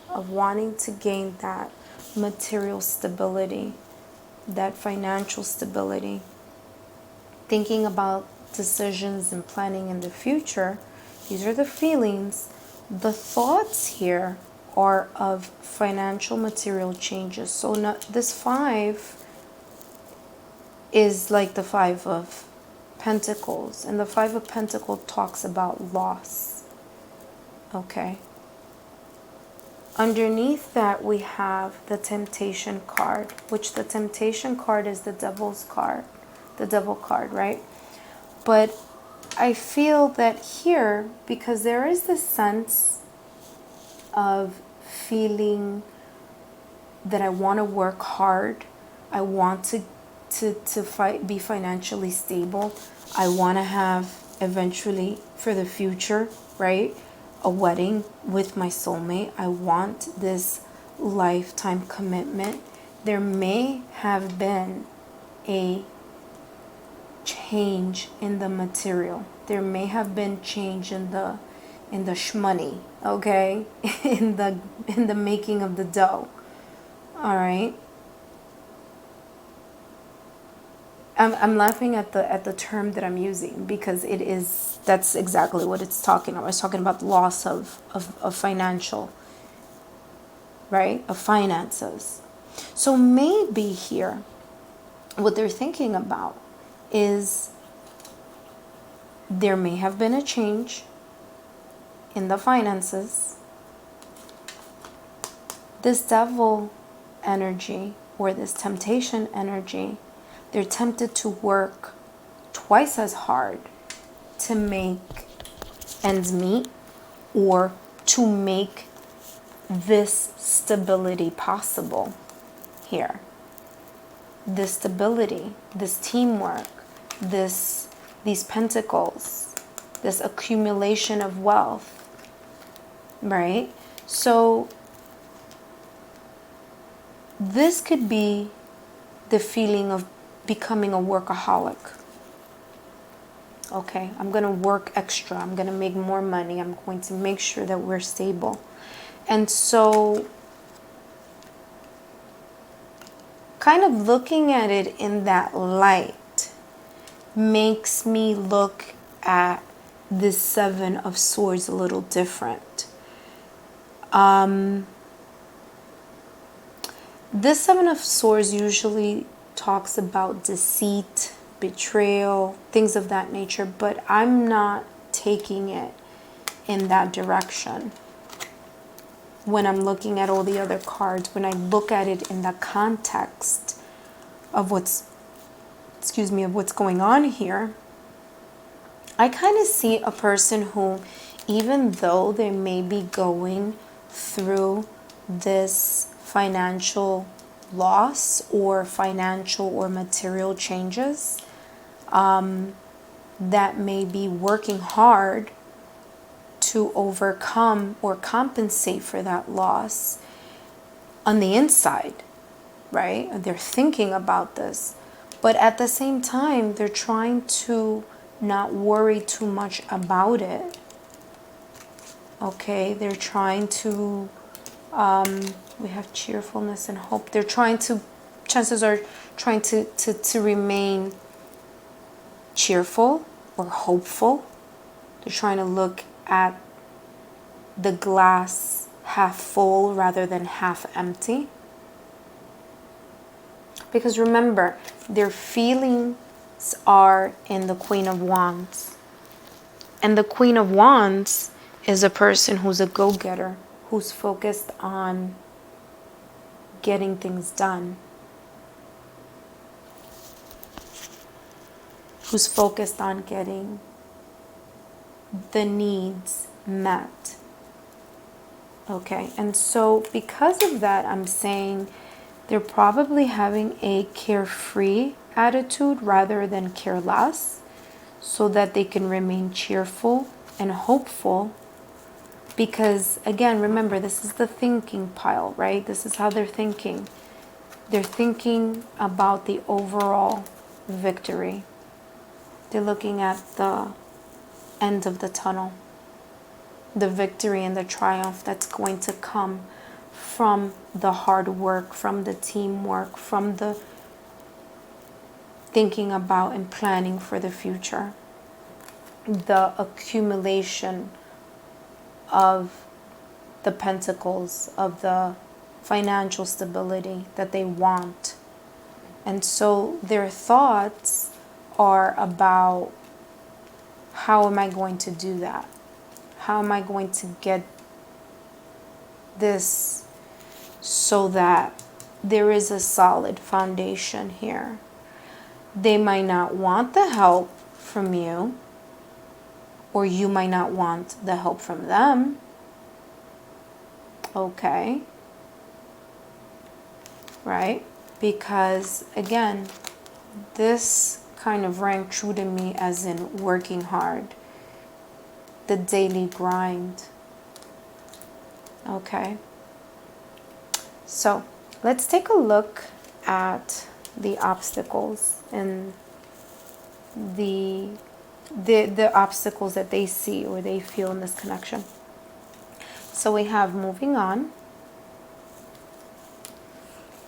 of wanting to gain that material stability, that financial stability, thinking about decisions and planning in the future, these are the feelings. The thoughts here are of financial material changes. So this 5 is like the 5 of Pentacles, and the 5 of Pentacles talks about loss. Okay. Underneath that, we have the Temptation card, which the Temptation card is the Devil's card, the Devil card, right? But I feel that here, because there is this sense of feeling that I want to work hard, I want to be financially stable, I want to have eventually for the future, right, a wedding with my soulmate. I want this lifetime commitment. There may have been a change in the material. There may have been change in the shmoney, okay? in the making of the dough. All right. I'm laughing at the term that I'm using because that's exactly what it's talking about. It's talking about loss of financial, right? Of finances. So maybe here, what they're thinking about is there may have been a change in the finances. This devil energy or this temptation energy, they're tempted to work twice as hard to make ends meet or to make this stability possible here. This stability, this teamwork, these pentacles, this accumulation of wealth, right? So this could be the feeling of becoming a workaholic. Okay, I'm going to work extra. I'm going to make more money. I'm going to make sure that we're stable. And so kind of looking at it in that light makes me look at this Seven of Swords a little different. This Seven of Swords usually talks about deceit, betrayal, things of that nature, but I'm not taking it in that direction. When I'm looking at all the other cards, when I look at it in the context of what's going on here, I kind of see a person who, even though they may be going through this financial loss or financial or material changes, that may be working hard to overcome or compensate for that loss on the inside, right? They're thinking about this, but at the same time, they're trying to not worry too much about it. Okay, they're trying to, we have cheerfulness and hope. They're trying to, chances are trying to remain cheerful or hopeful. They're trying to look at the glass half full rather than half empty. Because remember, their feelings are in the Queen of Wands. And the Queen of Wands is a person who's a go-getter, who's focused on getting things done. who's focused on getting the needs met. Okay, and so because of that, I'm saying they're probably having a carefree attitude rather than careless, so that they can remain cheerful and hopeful. Because again, remember, this is the thinking pile, right? This is how they're thinking. They're thinking about the overall victory. They're looking at the end of the tunnel, the victory and the triumph that's going to come from the hard work, from the teamwork, from the thinking about and planning for the future, the accumulation of the pentacles, of the financial stability that they want. And so their thoughts are about, how am I going to do that? How am I going to get this so that there is a solid foundation here? They might not want the help from you, or you might not want the help from them. Okay. Right? Because again, this kind of rang true to me as in working hard, the daily grind. Okay. So let's take a look at the obstacles and the obstacles that they see or they feel in this connection. So we have moving on.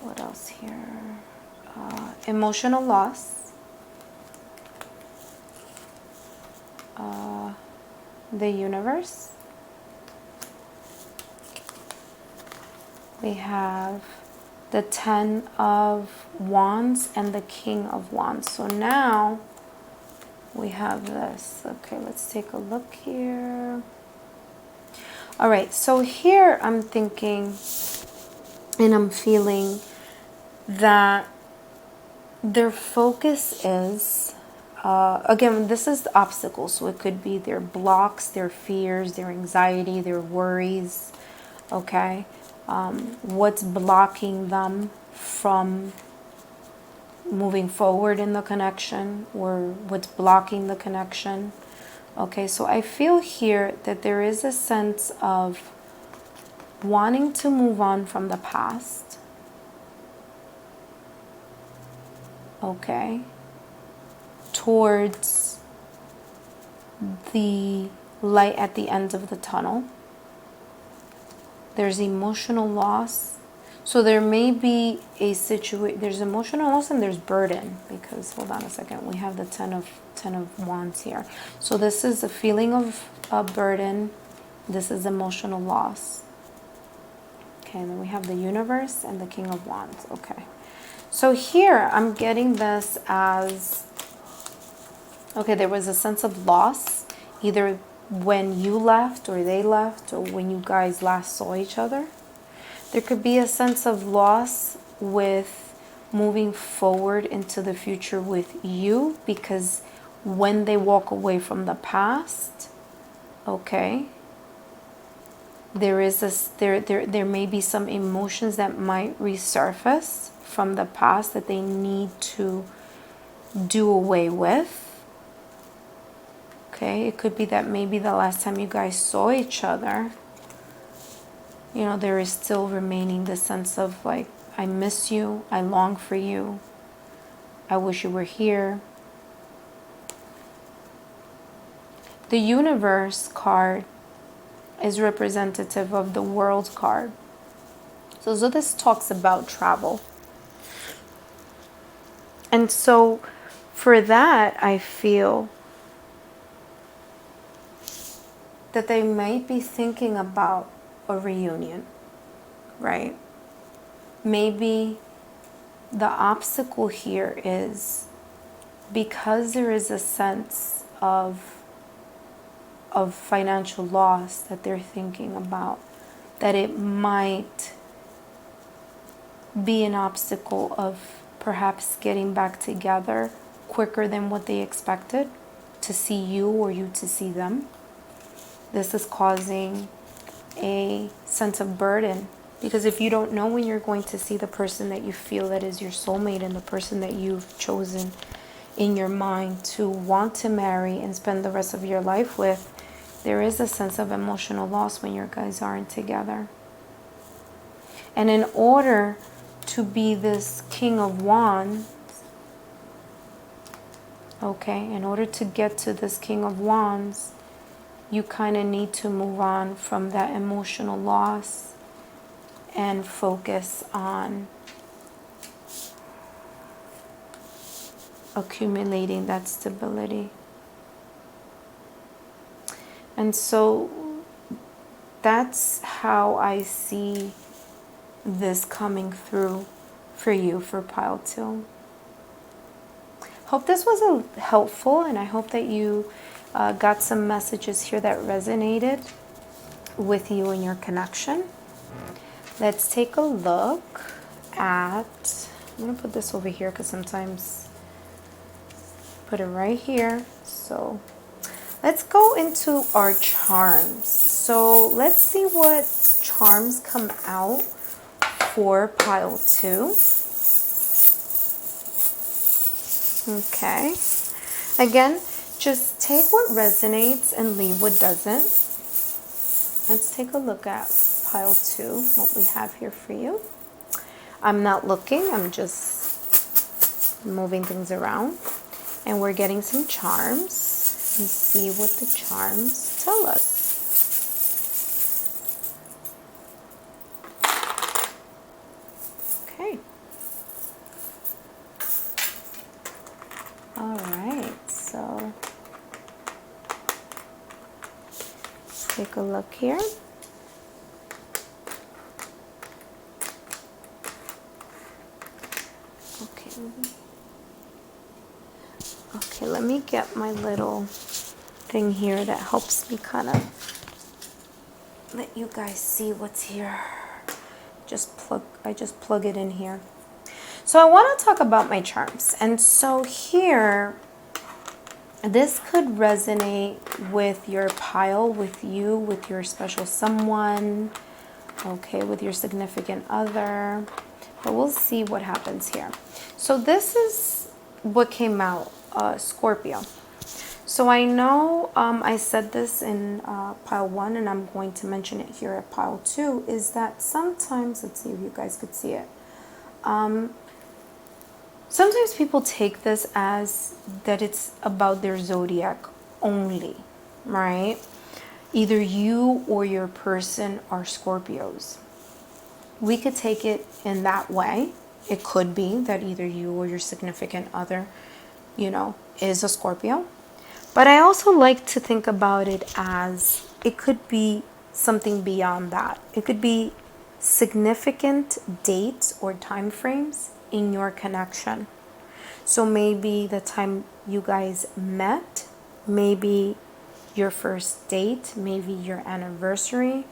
What else here? Emotional loss. The universe. We have the 10 of Wands and the King of Wands. So now we have this. Okay, let's take a look here. All right, so here I'm thinking and I'm feeling that their focus is, again, this is the obstacles. So it could be their blocks, their fears, their anxiety, their worries. Okay. What's blocking them from moving forward in the connection, or what's blocking the connection. Okay, so I feel here that there is a sense of wanting to move on from the past. Okay, towards the light at the end of the tunnel. There's emotional loss. So there may be a situation, there's emotional loss and there's burden, because hold on a second, we have the 10 of Wands here. So this is a feeling of a burden. This is emotional loss. Okay, and then we have the universe and the King of Wands. Okay. So here I'm getting this as, okay, there was a sense of loss, either when you left or they left, or when you guys last saw each other. There could be a sense of loss with moving forward into the future with you, because when they walk away from the past, okay, there is there may be some emotions that might resurface from the past that they need to do away with. Okay, it could be that maybe the last time you guys saw each other, you know, there is still remaining the sense of like, I miss you, I long for you, I wish you were here. The universe card is representative of the world card. So this talks about travel. And so for that, I feel that they might be thinking about a reunion, right? Maybe the obstacle here is because there is a sense of financial loss that they're thinking about, that it might be an obstacle of perhaps getting back together quicker than what they expected to see you or you to see them. This is causing a sense of burden, because if you don't know when you're going to see the person that you feel that is your soulmate and the person that you've chosen in your mind to want to marry and spend the rest of your life with, there is a sense of emotional loss when your guys aren't together. And in order to be this King of Wands, okay, in order to get to this King of Wands, you kind of need to move on from that emotional loss and focus on accumulating that stability. And so that's how I see this coming through for you for pile 2. Hope this was helpful, and I hope that you got some messages here that resonated with you and your connection. Let's take a look at, I'm going to put this over here because sometimes put it right here. So let's go into our charms. So let's see what charms come out for pile 2. Okay. Again, just take what resonates and leave what doesn't. Let's take a look at pile 2, what we have here for you. I'm not looking, I'm just moving things around. And we're getting some charms. And see what the charms tell us. Okay. All right, so let's take a look here. Okay, let me get my little thing here that helps me kind of let you guys see what's here. I just plug it in here. So I want to talk about my charms. And so here, this could resonate with your pile, with you, with your special someone, okay, with your significant other. But we'll see what happens here. So this is what came out, Scorpio. So I know I said this in pile 1, and I'm going to mention it here at pile 2, is that sometimes, let's see if you guys could see it. Sometimes people take this as that it's about their zodiac only, right? Either you or your person are Scorpios. We could take it in that way. It could be that either you or your significant other, is a Scorpio. But I also like to think about it as it could be something beyond that. It could be significant dates or time frames in your connection. So maybe the time you guys met, maybe your first date, maybe your anniversary,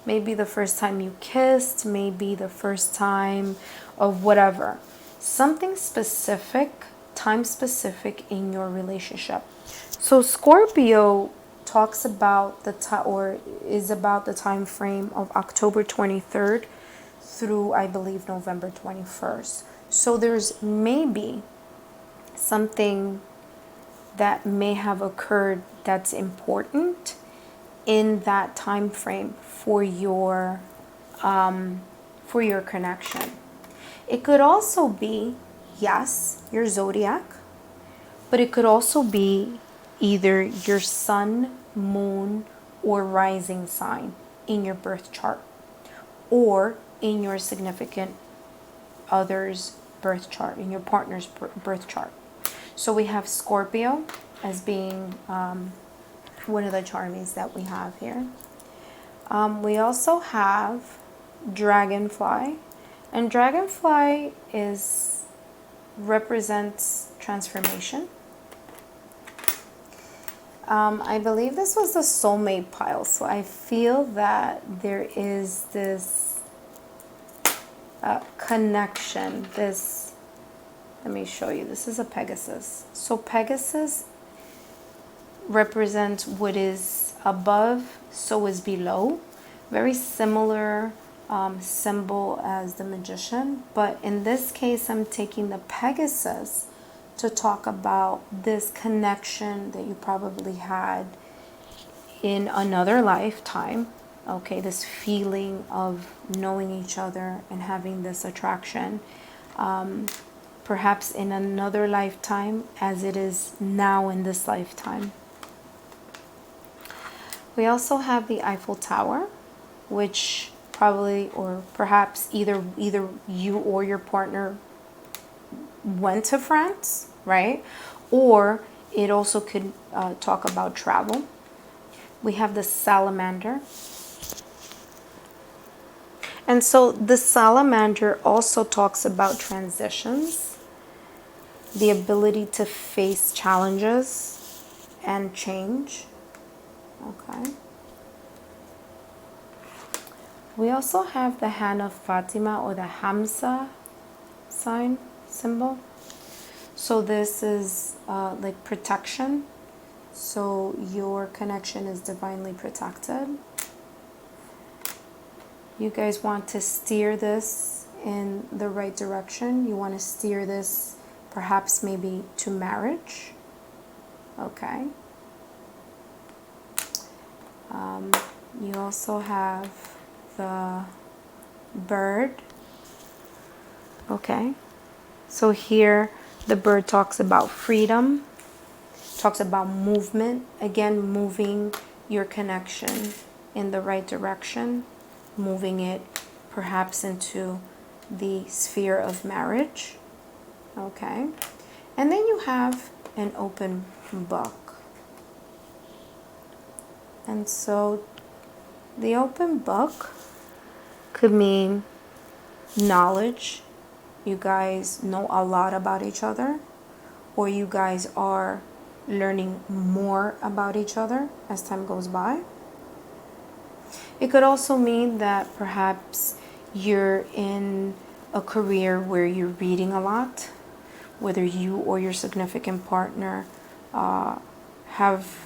maybe the first time you kissed, maybe the first time of whatever. Something specific, time specific in your relationship. So Scorpio talks about is about the time frame of October 23rd through, I believe, November 21st. So there's maybe something that may have occurred that's important in that time frame for your connection. It could also be, yes, your zodiac, but it could also be either your sun, moon, or rising sign in your birth chart, or in your significant other's birth chart, in your partner's birth chart. So we have Scorpio as being one of the charmies that we have here. We also have Dragonfly, and Dragonfly represents transformation. I believe this was the soulmate pile, so I feel that there is this connection, this let me show you. This is a Pegasus. So Pegasus represents what is above, so is below. Very similar symbol as the Magician, but in this case I'm taking the Pegasus to talk about this connection that you probably had in another lifetime. Okay, this feeling of knowing each other and having this attraction, perhaps in another lifetime as it is now in this lifetime. We also have the Eiffel Tower, which probably, or perhaps either you or your partner went to France, right? Or it also could talk about travel. We have the salamander. And so the salamander also talks about transitions, the ability to face challenges and change. Okay. We also have the hand of Fatima, or the Hamza sign symbol. So this is like protection. So your connection is divinely protected. You guys want to steer this in the right direction. You want to steer this perhaps maybe to marriage. Okay. You also have the bird. Okay. So here the bird talks about freedom, talks about movement. Again, moving your connection in the right direction, moving it perhaps into the sphere of marriage. Okay. And then you have an open book. And so the open book could mean knowledge. You guys know a lot about each other, or you guys are learning more about each other as time goes by. It could also mean that perhaps you're in a career where you're reading a lot, whether you or your significant partner have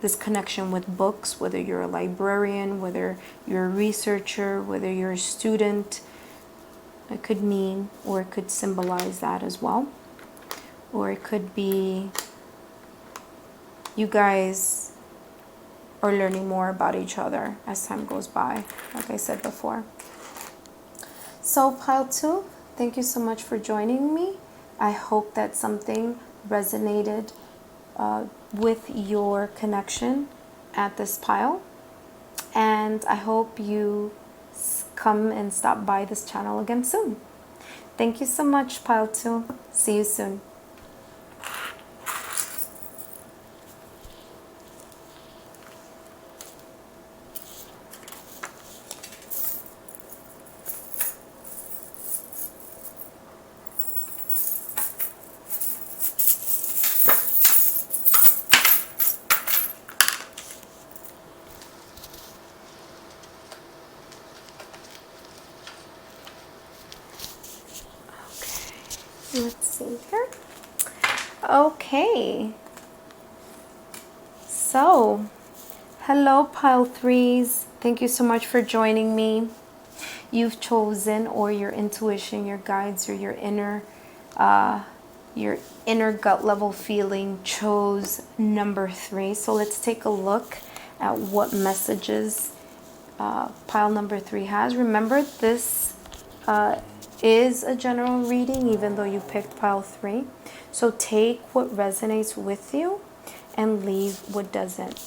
this connection with books, whether you're a librarian, whether you're a researcher, whether you're a student. It could mean, or it could symbolize that as well. Or it could be you guys are learning more about each other as time goes by, like I said before. So pile 2, thank you so much for joining me. I hope that something resonated with your connection at this pile, and I hope you come and stop by this channel again soon. Thank you so much, pile 2. See you soon. Let's see here. Okay. So, hello pile 3s. Thank you so much for joining me. You've chosen, or your intuition, your guides, or your inner gut level feeling chose number 3. So let's take a look at what messages pile number 3 has. Remember, this is a general reading, even though you picked pile 3. So take what resonates with you and leave what doesn't.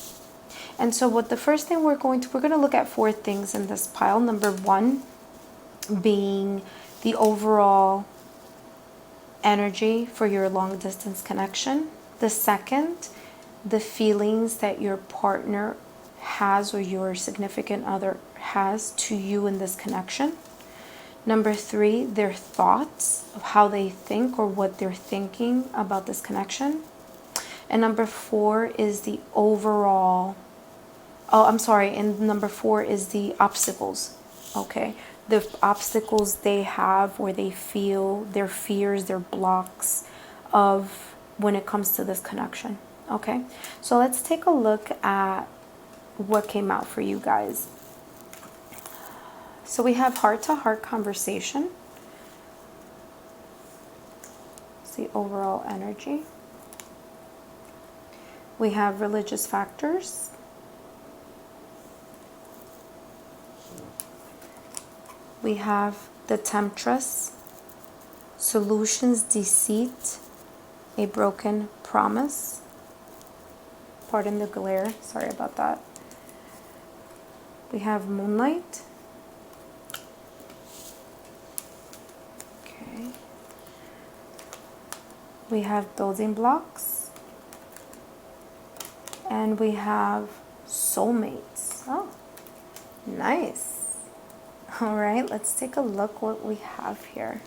And so what the first thing we're going to look at 4 things in this pile. Number 1 being the overall energy for your long distance connection. The second, the feelings that your partner has, or your significant other has, to you in this connection. Number 3, their thoughts of how they think, or what they're thinking about this connection. And number 4 is the overall, and number 4 is the obstacles, okay, the obstacles they have, or they feel, their fears, their blocks of when it comes to this connection. Okay, so let's take a look at what came out for you guys. So we have heart-to-heart conversation. It's the overall energy. We have religious factors. We have the temptress, solutions, deceit, a broken promise. Pardon the glare, sorry about that. We have moonlight. Okay. We have building blocks. And we have soulmates. Oh, nice. All right, let's take a look what we have here.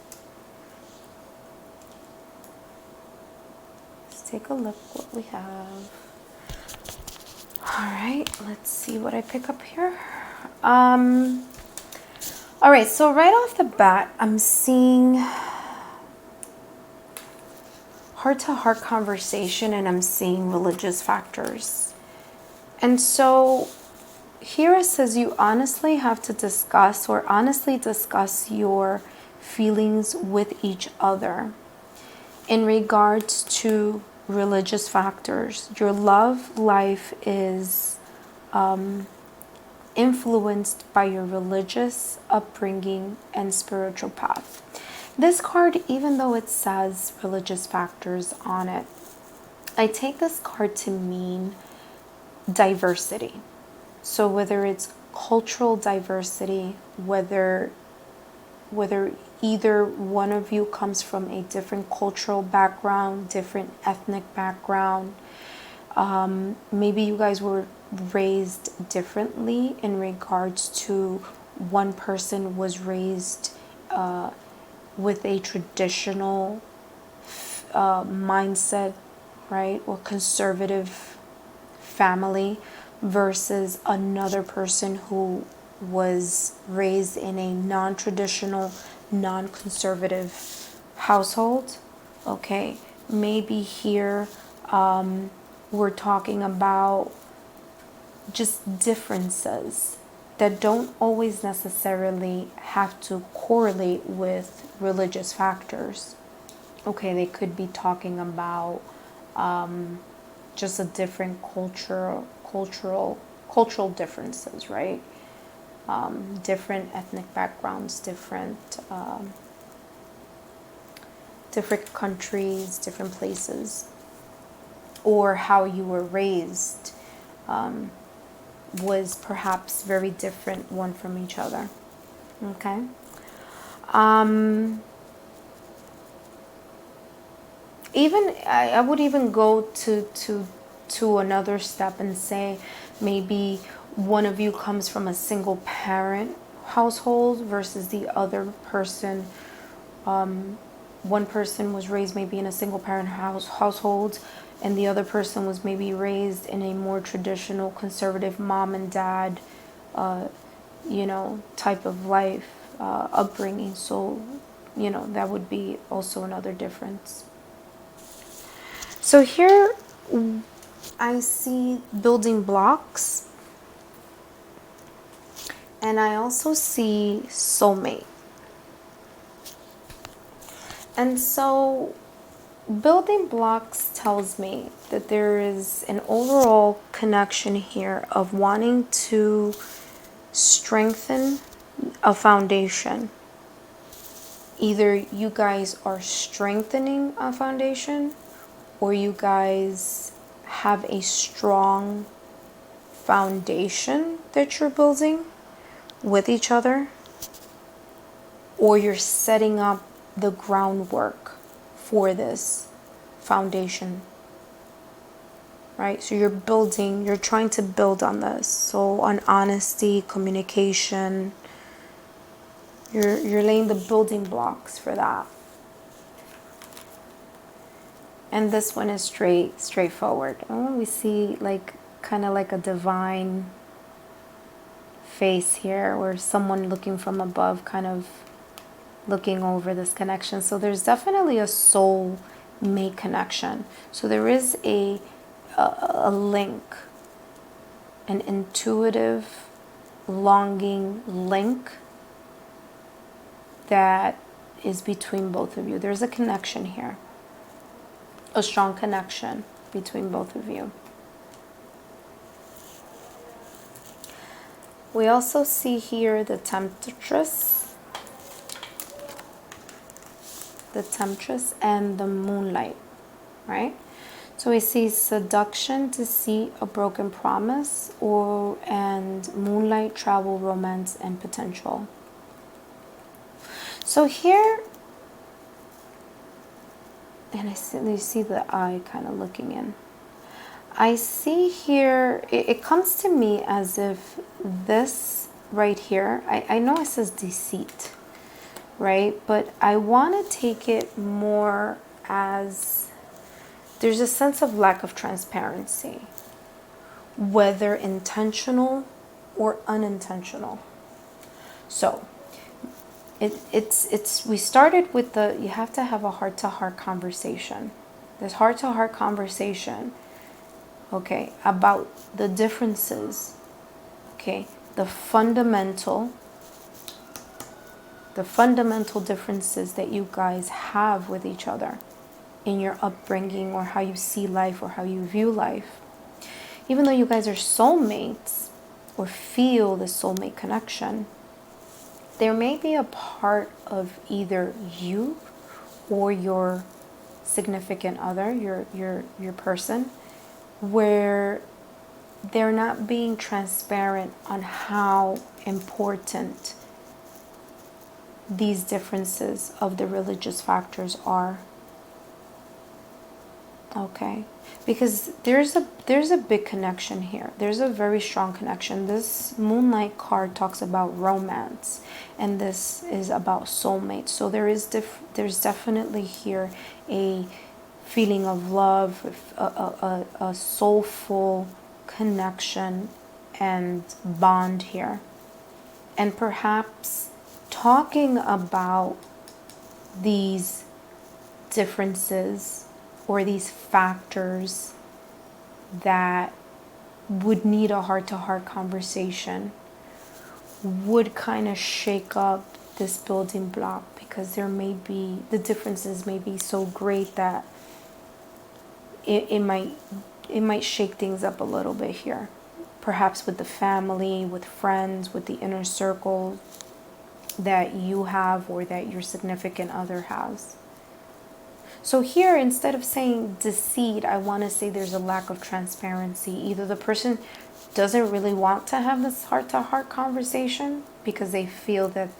Let's take a look what we have. All right, let's see what I pick up here. All right, so right off the bat, I'm seeing heart-to-heart conversation, and I'm seeing religious factors. And so here it says you honestly have to discuss, or honestly discuss your feelings with each other in regards to religious factors. Your love life is influenced by your religious upbringing and spiritual path. This card, even though it says religious factors on it, I take this card to mean diversity. So whether it's cultural diversity, whether either one of you comes from a different cultural background, different ethnic background, maybe you guys were raised differently in regards to one person was raised with a traditional mindset, right, or conservative family, versus another person who was raised in a non-traditional, non-conservative household. Okay, maybe here we're talking about just differences that don't always necessarily have to correlate with religious factors. Okay, they could be talking about just a different cultural differences, right? Different ethnic backgrounds, different countries, different places, or how you were raised was perhaps very different one from each other. Okay. Even I would even go to another step and say maybe one of you comes from a single parent household versus the other person. One person was raised maybe in a single parent household, and the other person was maybe raised in a more traditional conservative mom and dad type of life, upbringing. So that would be also another difference. So here I see building blocks, and I also see soulmate. And so building blocks tells me that there is an overall connection here of wanting to strengthen a foundation. Either you guys are strengthening a foundation, or you guys have a strong foundation that you're building with each other, or you're setting up the groundwork for this foundation, right? So you're trying to build on this. So on honesty, communication, you're laying the building blocks for that. And this one is straightforward. Oh, we see like kind of like a divine face here, or someone looking from above, kind of looking over this connection. So there's definitely a soul mate connection. So there is a link, an intuitive, longing link that is between both of you. There's a connection here, a strong connection between both of you. We also see here the Temptress, and the Moonlight, right? So we see seduction, deceit, a broken promise, and moonlight, travel, romance, and potential. So here, and you see the eye kind of looking in. I see here, it comes to me as if this right here, I know it says deceit, right? But I want to take it more as there's a sense of lack of transparency, whether intentional or unintentional. So we started with you have to have a heart-to-heart conversation. This heart-to-heart conversation, okay, about the differences, okay, the fundamental differences that you guys have with each other in your upbringing, or how you see life, or how you view life. Even though you guys are soulmates, or feel the soulmate connection, there may be a part of either you or your significant other, your person, where they're not being transparent on how important these differences of the religious factors are. Okay, because there's a big connection here. There's a very strong connection. This Moonlight card talks about romance, and this is about soulmates. So there's definitely here a feeling of love, a soulful connection and bond here, and perhaps talking about these differences or these factors that would need a heart-to-heart conversation would kind of shake up this building block, because the differences may be so great that it might shake things up a little bit here, perhaps with the family, with friends, with the inner circle that you have or that your significant other has. So here, instead of saying deceit, I want to say there's a lack of transparency. Either the person doesn't really want to have this heart-to-heart conversation because they feel that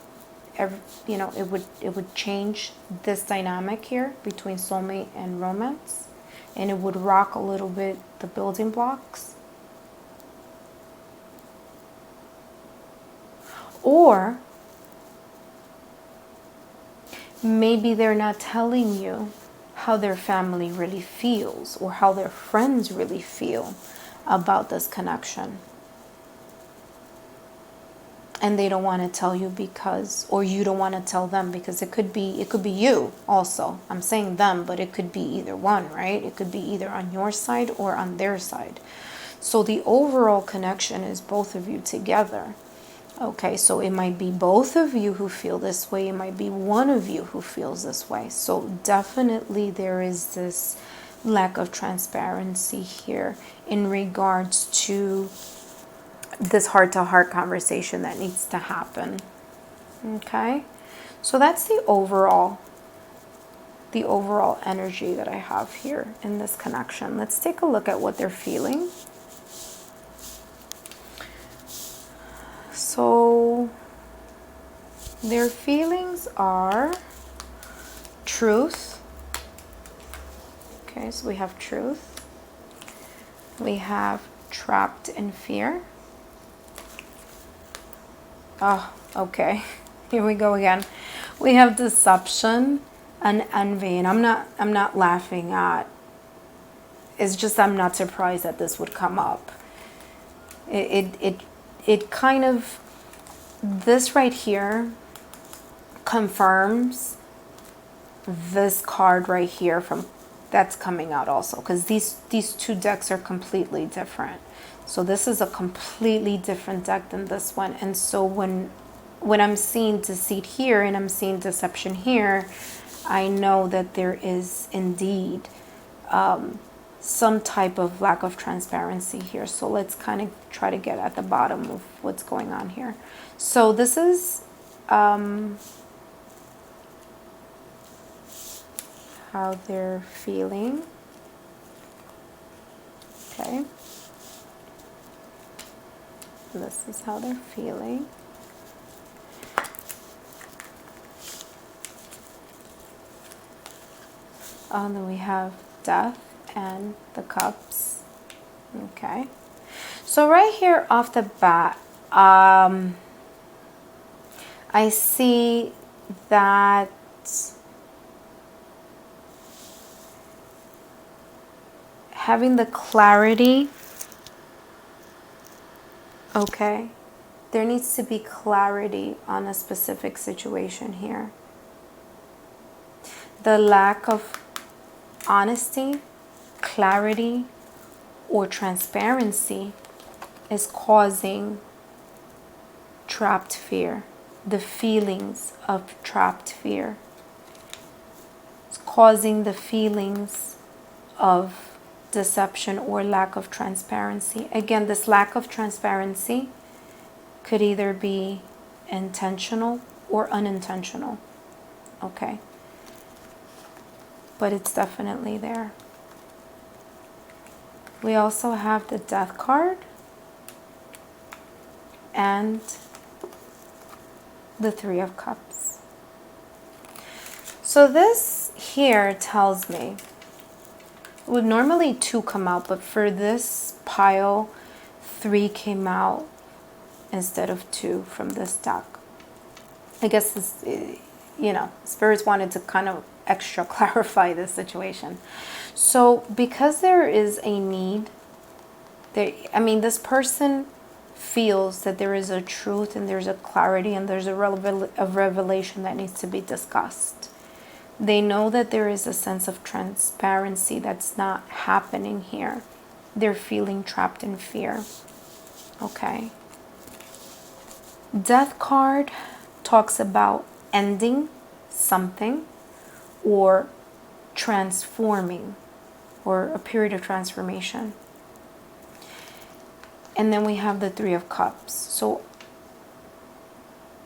it would change this dynamic here between soulmate and romance, and it would rock a little bit the building blocks. Or maybe they're not telling you how their family really feels, or how their friends really feel about this connection. And they don't want to tell you or you don't want to tell them, because it could be you also. I'm saying them, but it could be either one, right? It could be either on your side or on their side. So the overall connection is both of you together. Okay, so it might be both of you who feel this way. It might be one of you who feels this way. So definitely there is this lack of transparency here in regards to this heart-to-heart conversation that needs to happen. Okay, so that's the overall energy that I have here in this connection. Let's take a look at what they're feeling. So their feelings are truth. Okay, so we have truth. We have trapped in fear. Oh, okay. Here we go again. We have deception and envy, and I'm not laughing at. It's just I'm not surprised that this would come up. it kind of, this right here confirms this card right here from that's coming out also, because these two decks are completely different. So this is a completely different deck than this one. And so when I'm seeing deceit here and I'm seeing deception here, I know that there is indeed some type of lack of transparency here. So let's kind of try to get at the bottom of what's going on here. So this is how they're feeling. Okay. This is how they're feeling. And then we have Death and the Cups. Okay. So right here off the bat, I see that having the clarity, okay, there needs to be clarity on a specific situation here. The lack of honesty, clarity, or transparency is causing trapped fear, the feelings of trapped fear. It's causing the feelings of deception or lack of transparency. Again, this lack of transparency could either be intentional or unintentional, okay? But it's definitely there. We also have the Death card and the Three of Cups. So this here tells me, would normally 2 come out, but for this pile, 3 came out instead of 2 from this deck. I guess this, you know, spirits wanted to kind of extra clarify this situation. So because there is a need, I mean, this person feels that there is a truth and there's a clarity and there's a revelation that needs to be discussed. They know that there is a sense of transparency that's not happening here. They're feeling trapped in fear. Okay. Death card talks about ending something or transforming, or a period of transformation. And then we have the Three of Cups. So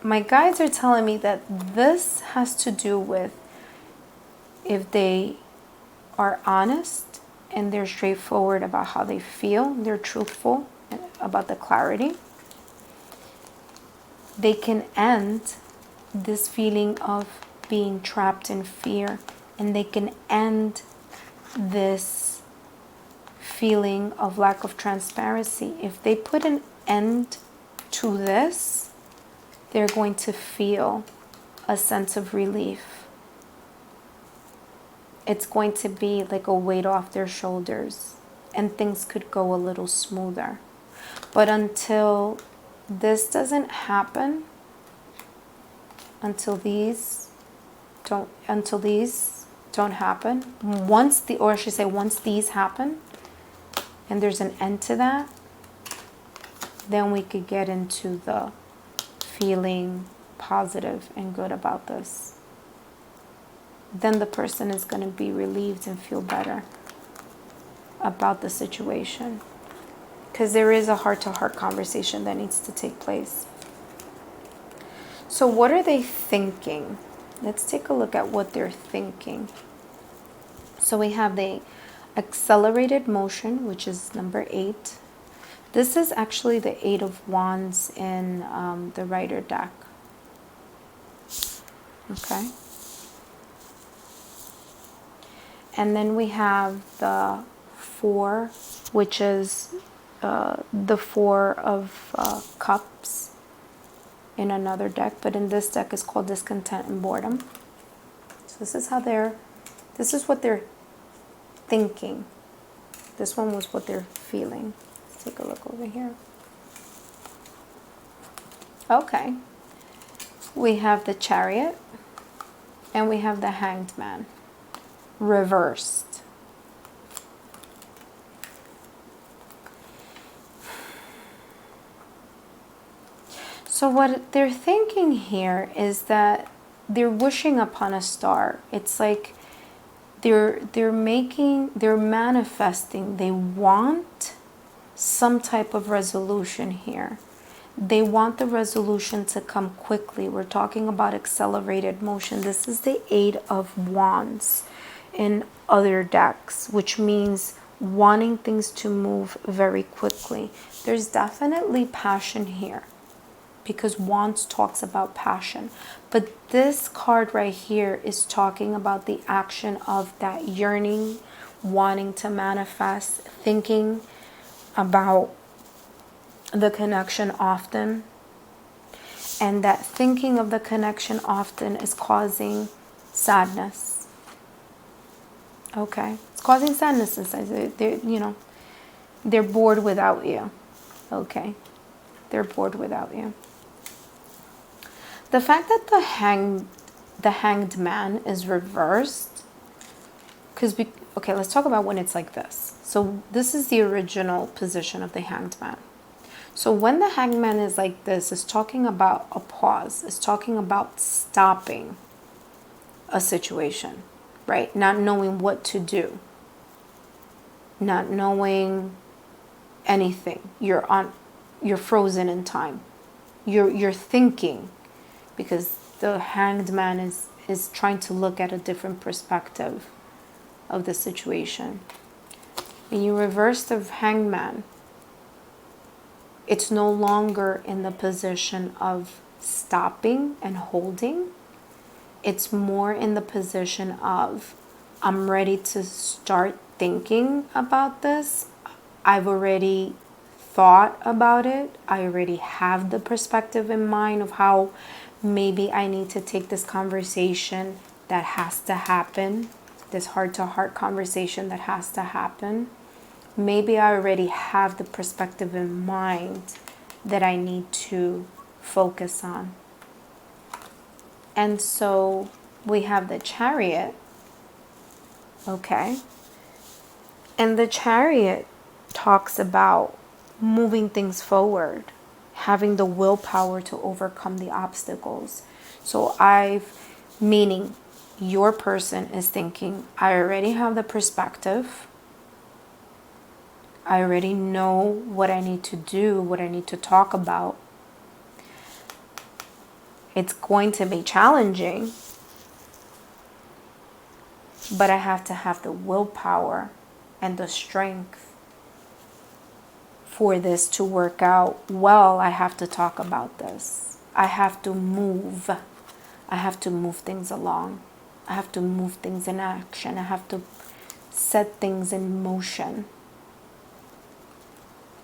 my guides are telling me that this has to do with if they are honest and they're straightforward about how they feel, they're truthful about the clarity, they can end this feeling of being trapped in fear, and they can end this feeling of lack of transparency. If they put an end to this, they're going to feel a sense of relief. It's going to be like a weight off their shoulders, and things could go a little smoother. But until this doesn't happen, until these don't happen, once these happen and there's an end to that, then we could get into the feeling positive and good about this. Then the person is going to be relieved and feel better about the situation, because there is a heart-to-heart conversation that needs to take place. So what are they thinking? Let's take a look at what they're thinking. So we have the accelerated motion, which is number 8. This is actually the 8 of Wands in the Rider deck. Okay. And then we have the 4, which is the 4 of Cups in another deck, but in this deck is called Discontent and Boredom. So this is what they're thinking. This one was what they're feeling. Let's take a look over here. Okay. We have the Chariot and we have the Hanged Man reversed. So what they're thinking here is that they're wishing upon a star. It's like they're manifesting. They want some type of resolution here. They want the resolution to come quickly. We're talking about accelerated motion. This is the Eight of Wands in other decks, which means wanting things to move very quickly. There's definitely passion here, because Wands talks about passion. But this card right here is talking about the action of that yearning, wanting to manifest, thinking about the connection often. And that thinking of the connection often is causing sadness. Okay? It's causing sadness inside. They're bored without you. Okay? They're bored without you. The fact that the hanged man is reversed, okay, let's talk about when it's like this. So this is the original position of the hanged man. So when the hanged man is like this, it's talking about a pause. It's talking about stopping a situation, right? Not knowing what to do. Not knowing anything. You're frozen in time. You're thinking, because the hanged man is trying to look at a different perspective of the situation. When you reverse the hanged man, it's no longer in the position of stopping and holding. It's more in the position of, I'm ready to start thinking about this. I've already thought about it. I already have the perspective in mind of how maybe I need to take this conversation that has to happen, this heart-to-heart conversation that has to happen. Maybe I already have the perspective in mind that I need to focus on. And so we have the Chariot, okay? And the Chariot talks about moving things forward, having the willpower to overcome the obstacles. So meaning your person is thinking, I already have the perspective. I already know what I need to do, what I need to talk about. It's going to be challenging, but I have to have the willpower and the strength for this to work out well. I have to talk about this. I have to move. I have to move things along. I have to move things in action. I have to set things in motion.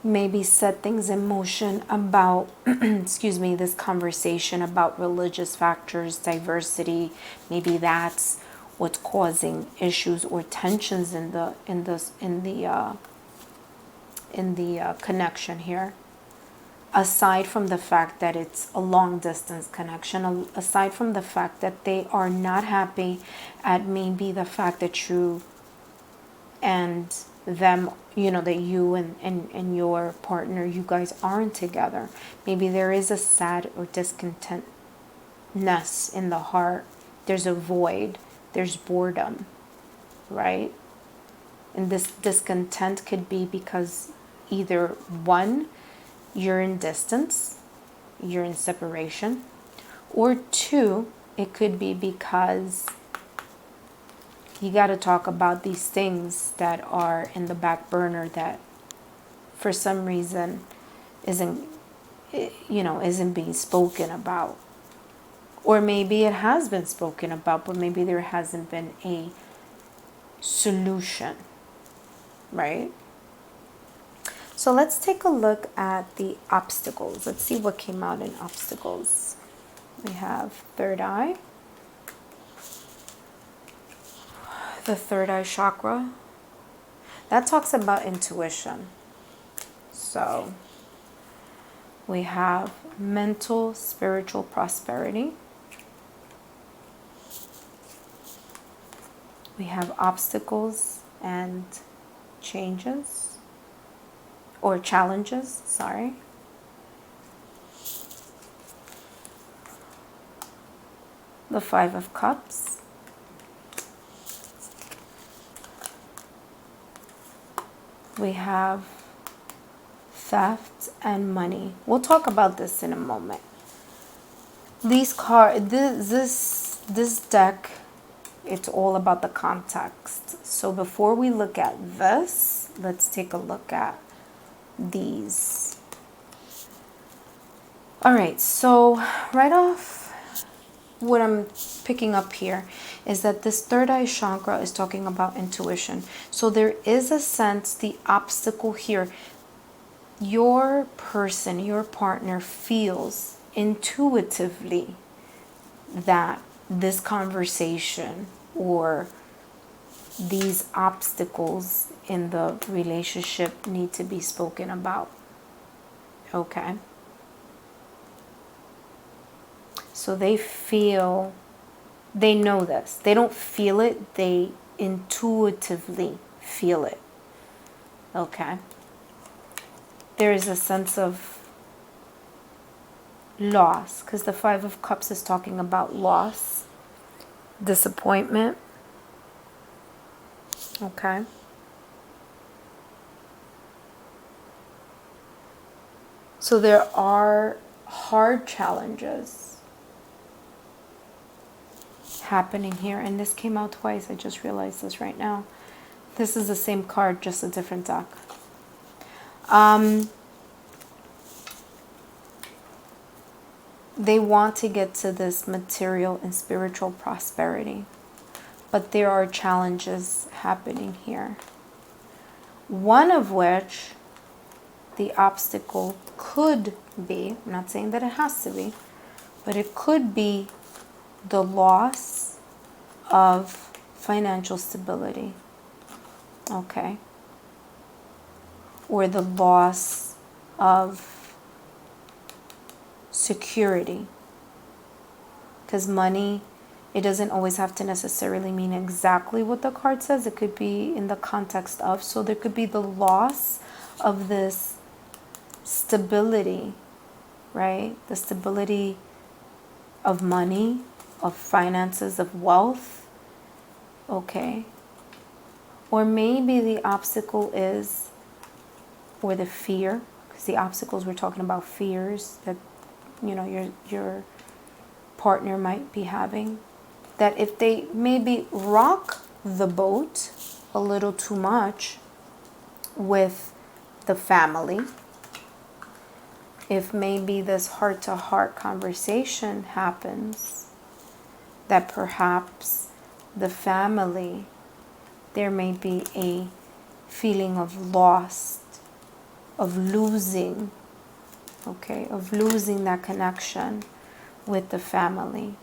Maybe set things in motion about, this conversation about religious factors, diversity. Maybe that's what's causing issues or tensions in the connection here. Aside from the fact that it's a long distance connection, aside from the fact that they are not happy at maybe the fact that you and them, that you and your partner, you guys aren't together. Maybe there is a sad or discontentness in the heart. There's a void. There's boredom, right? And this discontent could be because either one, you're in distance, you're in separation, or two, it could be because you got to talk about these things that are in the back burner that for some reason isn't being spoken about. Or maybe it has been spoken about, but maybe there hasn't been a solution, right? So let's take a look at the obstacles. Let's see what came out in obstacles. We have third eye. The third eye chakra. That talks about intuition. So We have mental, spiritual prosperity. We have obstacles and changes, or challenges, sorry. The Five of Cups. We have theft and money. We'll talk about this in a moment. These cards, this deck, it's all about the context. So before we look at this, let's take a look at these. All right, so right off, what I'm picking up here is that this third eye chakra is talking about intuition. So there is a sense, the obstacle here, your person, your partner feels intuitively that this conversation or these obstacles in the relationship need to be spoken about. Okay? So they feel, they know this. They don't feel it, they intuitively feel it. Okay? There is a sense of loss, because the Five of Cups is talking about loss, disappointment. Okay? So there are hard challenges happening here, and this came out twice. I just realized this right now. This is the same card, just a different deck. They want to get to this material and spiritual prosperity, but there are challenges happening here. One of which, the obstacle could be, I'm not saying that it has to be, but it could be the loss of financial stability. Okay? Or the loss of security. Because money, it doesn't always have to necessarily mean exactly what the card says. It could be in the context of. So there could be the loss of this stability, right? The stability of money, of finances, of wealth. Okay? Or maybe the obstacle is, or the fear, because the obstacles, we're talking about fears that, you know, your partner might be having, that if they maybe rock the boat a little too much with the family, if maybe this heart-to-heart conversation happens, that perhaps the family, there may be a feeling of loss, of losing, okay, of losing that connection with the family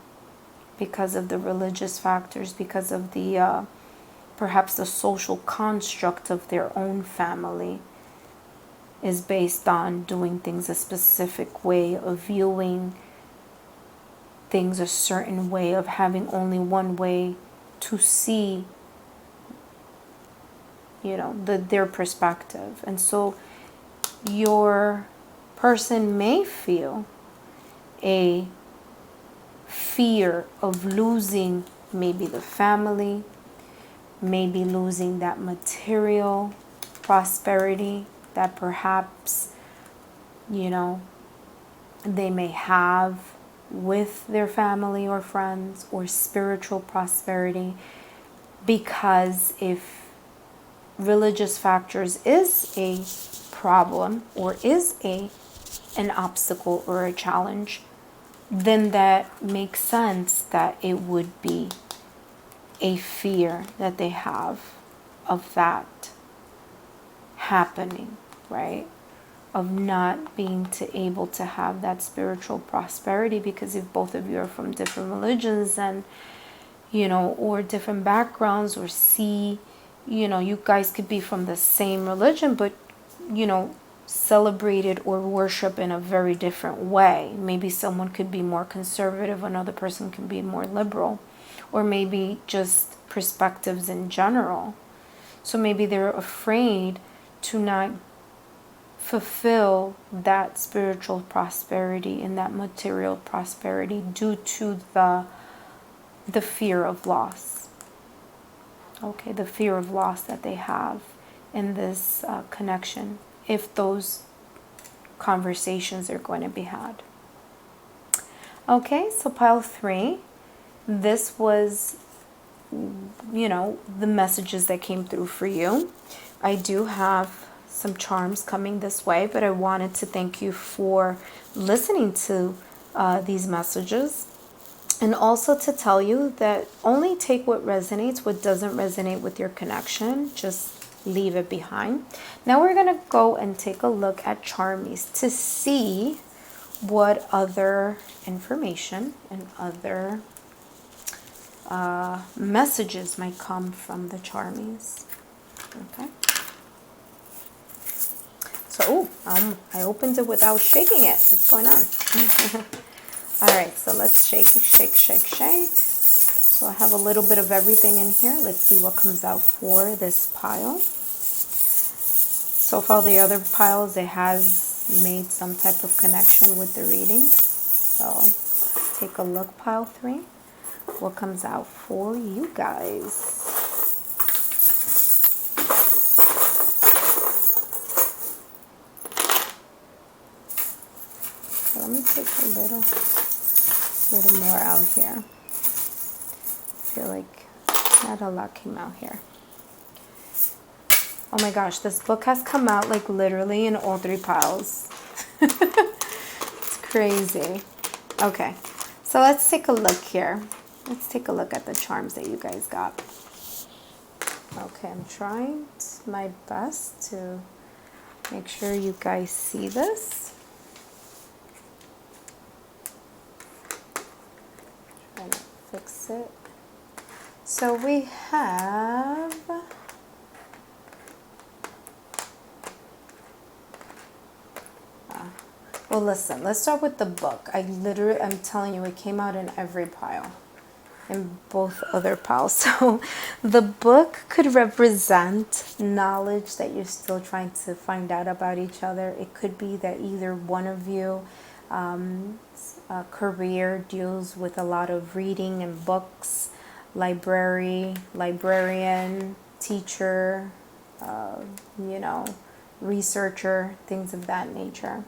because of the religious factors, because of the perhaps the social construct of their own family is based on doing things a specific way, of viewing things a certain way, of having only one way to see, you know, their perspective. And so your person may feel a fear of losing maybe the family, maybe losing that material prosperity that perhaps, you know, they may have with their family or friends, or spiritual prosperity, because if religious factors is a problem or is an obstacle or a challenge, then that makes sense that it would be a fear that they have of that happening, right? Of not being able to have that spiritual prosperity, because if both of you are from different religions and, you know, or different backgrounds, or you know, you guys could be from the same religion, but, you know, celebrated or worshiped in a very different way. Maybe someone could be more conservative, another person can be more liberal, or maybe just perspectives in general. So maybe they're afraid to not fulfill that spiritual prosperity and that material prosperity due to the fear of loss. Okay, the fear of loss that they have in this connection, if those conversations are going to be had. Okay, so pile 3, this was, the messages that came through for you. I do have some charms coming this way, but I wanted to thank you for listening to these messages, and also to tell you that only take what resonates. What doesn't resonate with your connection, just leave it behind. Now we're going to go and take a look at Charmies to see what other information and other messages might come from the Charmies. Okay. So, I opened it without shaking it. What's going on? All right, so let's shake. So I have a little bit of everything in here. Let's see what comes out for this pile. So far, the other piles, it has made some type of connection with the reading. So take a look, pile 3. What comes out for you guys? Let me take a little more out here. I feel like not a lot came out here. Oh my gosh, this book has come out like literally in all 3 piles. It's crazy. Okay, so let's take a look here. Let's take a look at the charms that you guys got. Okay, I'm trying my best to make sure you guys see this. Trying to fix it. So we have well, listen, let's start with the book. I'm telling you, it came out in every pile, in both other piles. So the book could represent knowledge that you're still trying to find out about each other. It could be that either one of you career deals with a lot of reading and books, librarian, teacher, researcher, things of that nature.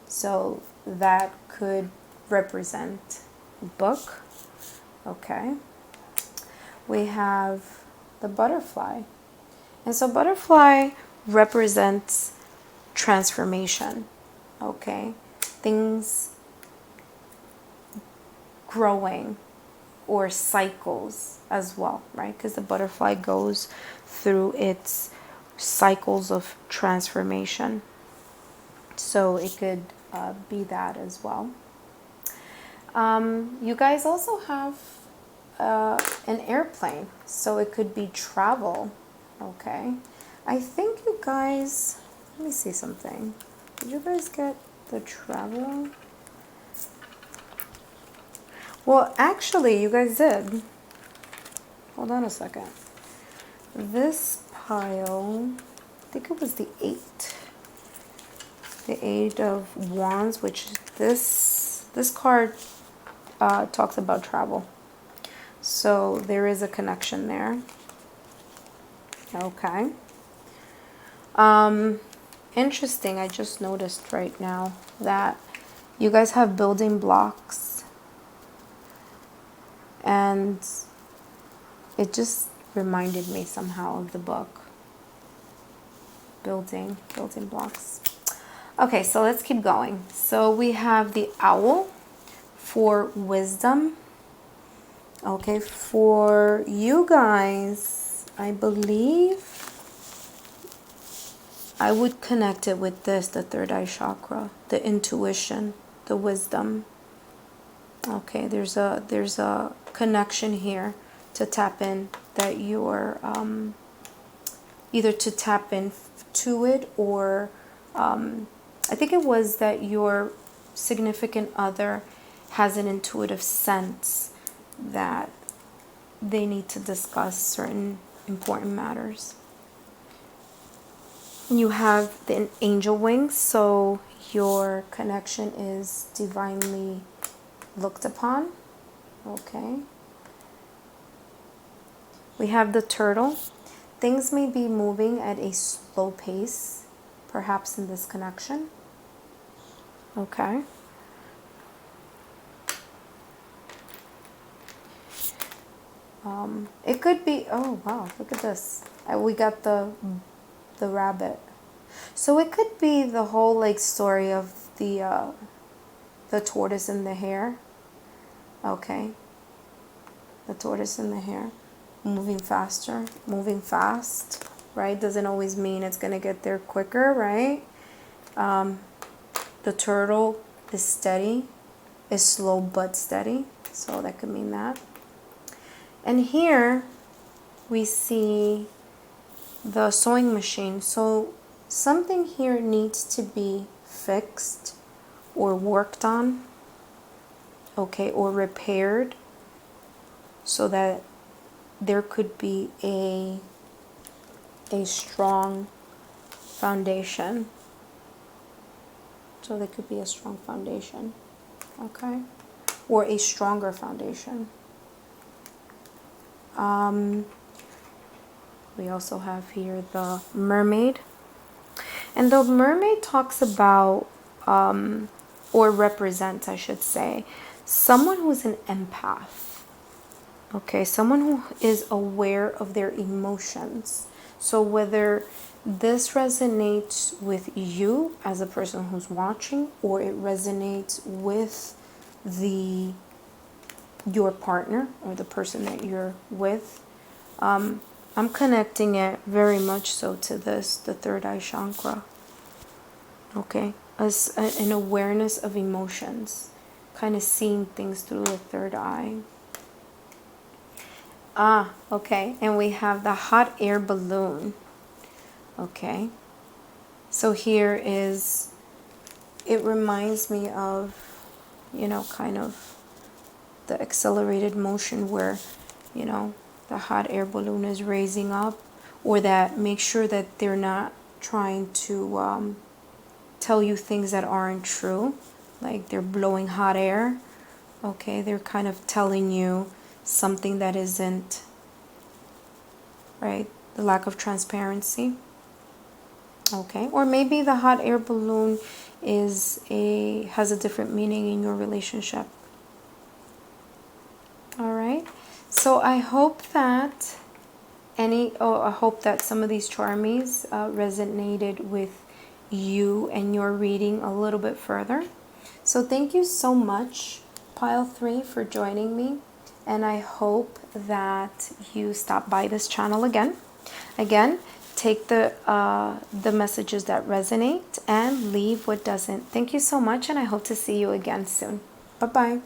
So that could represent a book. Okay. We have the butterfly. And so butterfly represents transformation. Okay. Things growing or cycles as well, right? Because the butterfly goes through its cycles of transformation. So it could be that as well. You guys also have an airplane, so it could be travel. Okay, I think you guys, let me see something. Did you guys get the travel? Well, actually, you guys did. Hold on a second. This pile, I think it was the 8. The 8 of Wands, which this card talks about travel. So there is a connection there. Okay. Interesting. I just noticed right now that you guys have building blocks. And it just reminded me somehow of the book. Building blocks. Okay, so let's keep going. So we have the owl for wisdom. Okay, for you guys, I believe I would connect it with this, the third eye chakra, the intuition, the wisdom. Okay, there's a connection here to tap in that you're either to tap into it or I think it was that your significant other has an intuitive sense that they need to discuss certain important matters. You have the angel wings, so your connection is divinely looked upon. Okay. We have the turtle. Things may be moving at a slow pace, perhaps in this connection. Okay. It could be, oh wow, look at this. We got the rabbit. So it could be the whole like story of the tortoise and the hare. Okay. The tortoise and the hare. Moving faster, moving fast, right? Doesn't always mean it's going to get there quicker, right? The turtle is steady, is slow but steady. So that could mean that. And here we see the sewing machine. So something here needs to be fixed or worked on, okay, or repaired, so that there could be a strong foundation. So there could be a strong foundation, okay, or a stronger foundation. We also have here the mermaid. And the mermaid talks about, or represents, I should say, someone who's an empath. Okay, someone who is aware of their emotions. So whether this resonates with you as a person who's watching, or it resonates with your partner or the person that you're with, I'm connecting it very much so to this, the third eye chakra. Okay, as an awareness of emotions, kind of seeing things through the third eye. Okay, and we have the hot air balloon. Okay, so here is, it reminds me of, kind of the accelerated motion where, the hot air balloon is raising up, or that make sure that they're not trying to tell you things that aren't true, like they're blowing hot air. Okay, they're kind of telling you something that isn't right, the lack of transparency. Okay, or maybe the hot air balloon has a different meaning in your relationship. All right, so I hope that some of these charmies resonated with you and your reading a little bit further. So thank you so much, Pile 3, for joining me, and I hope that you stop by this channel again. Take the messages that resonate and leave what doesn't. Thank you so much, and I hope to see you again soon. Bye-bye.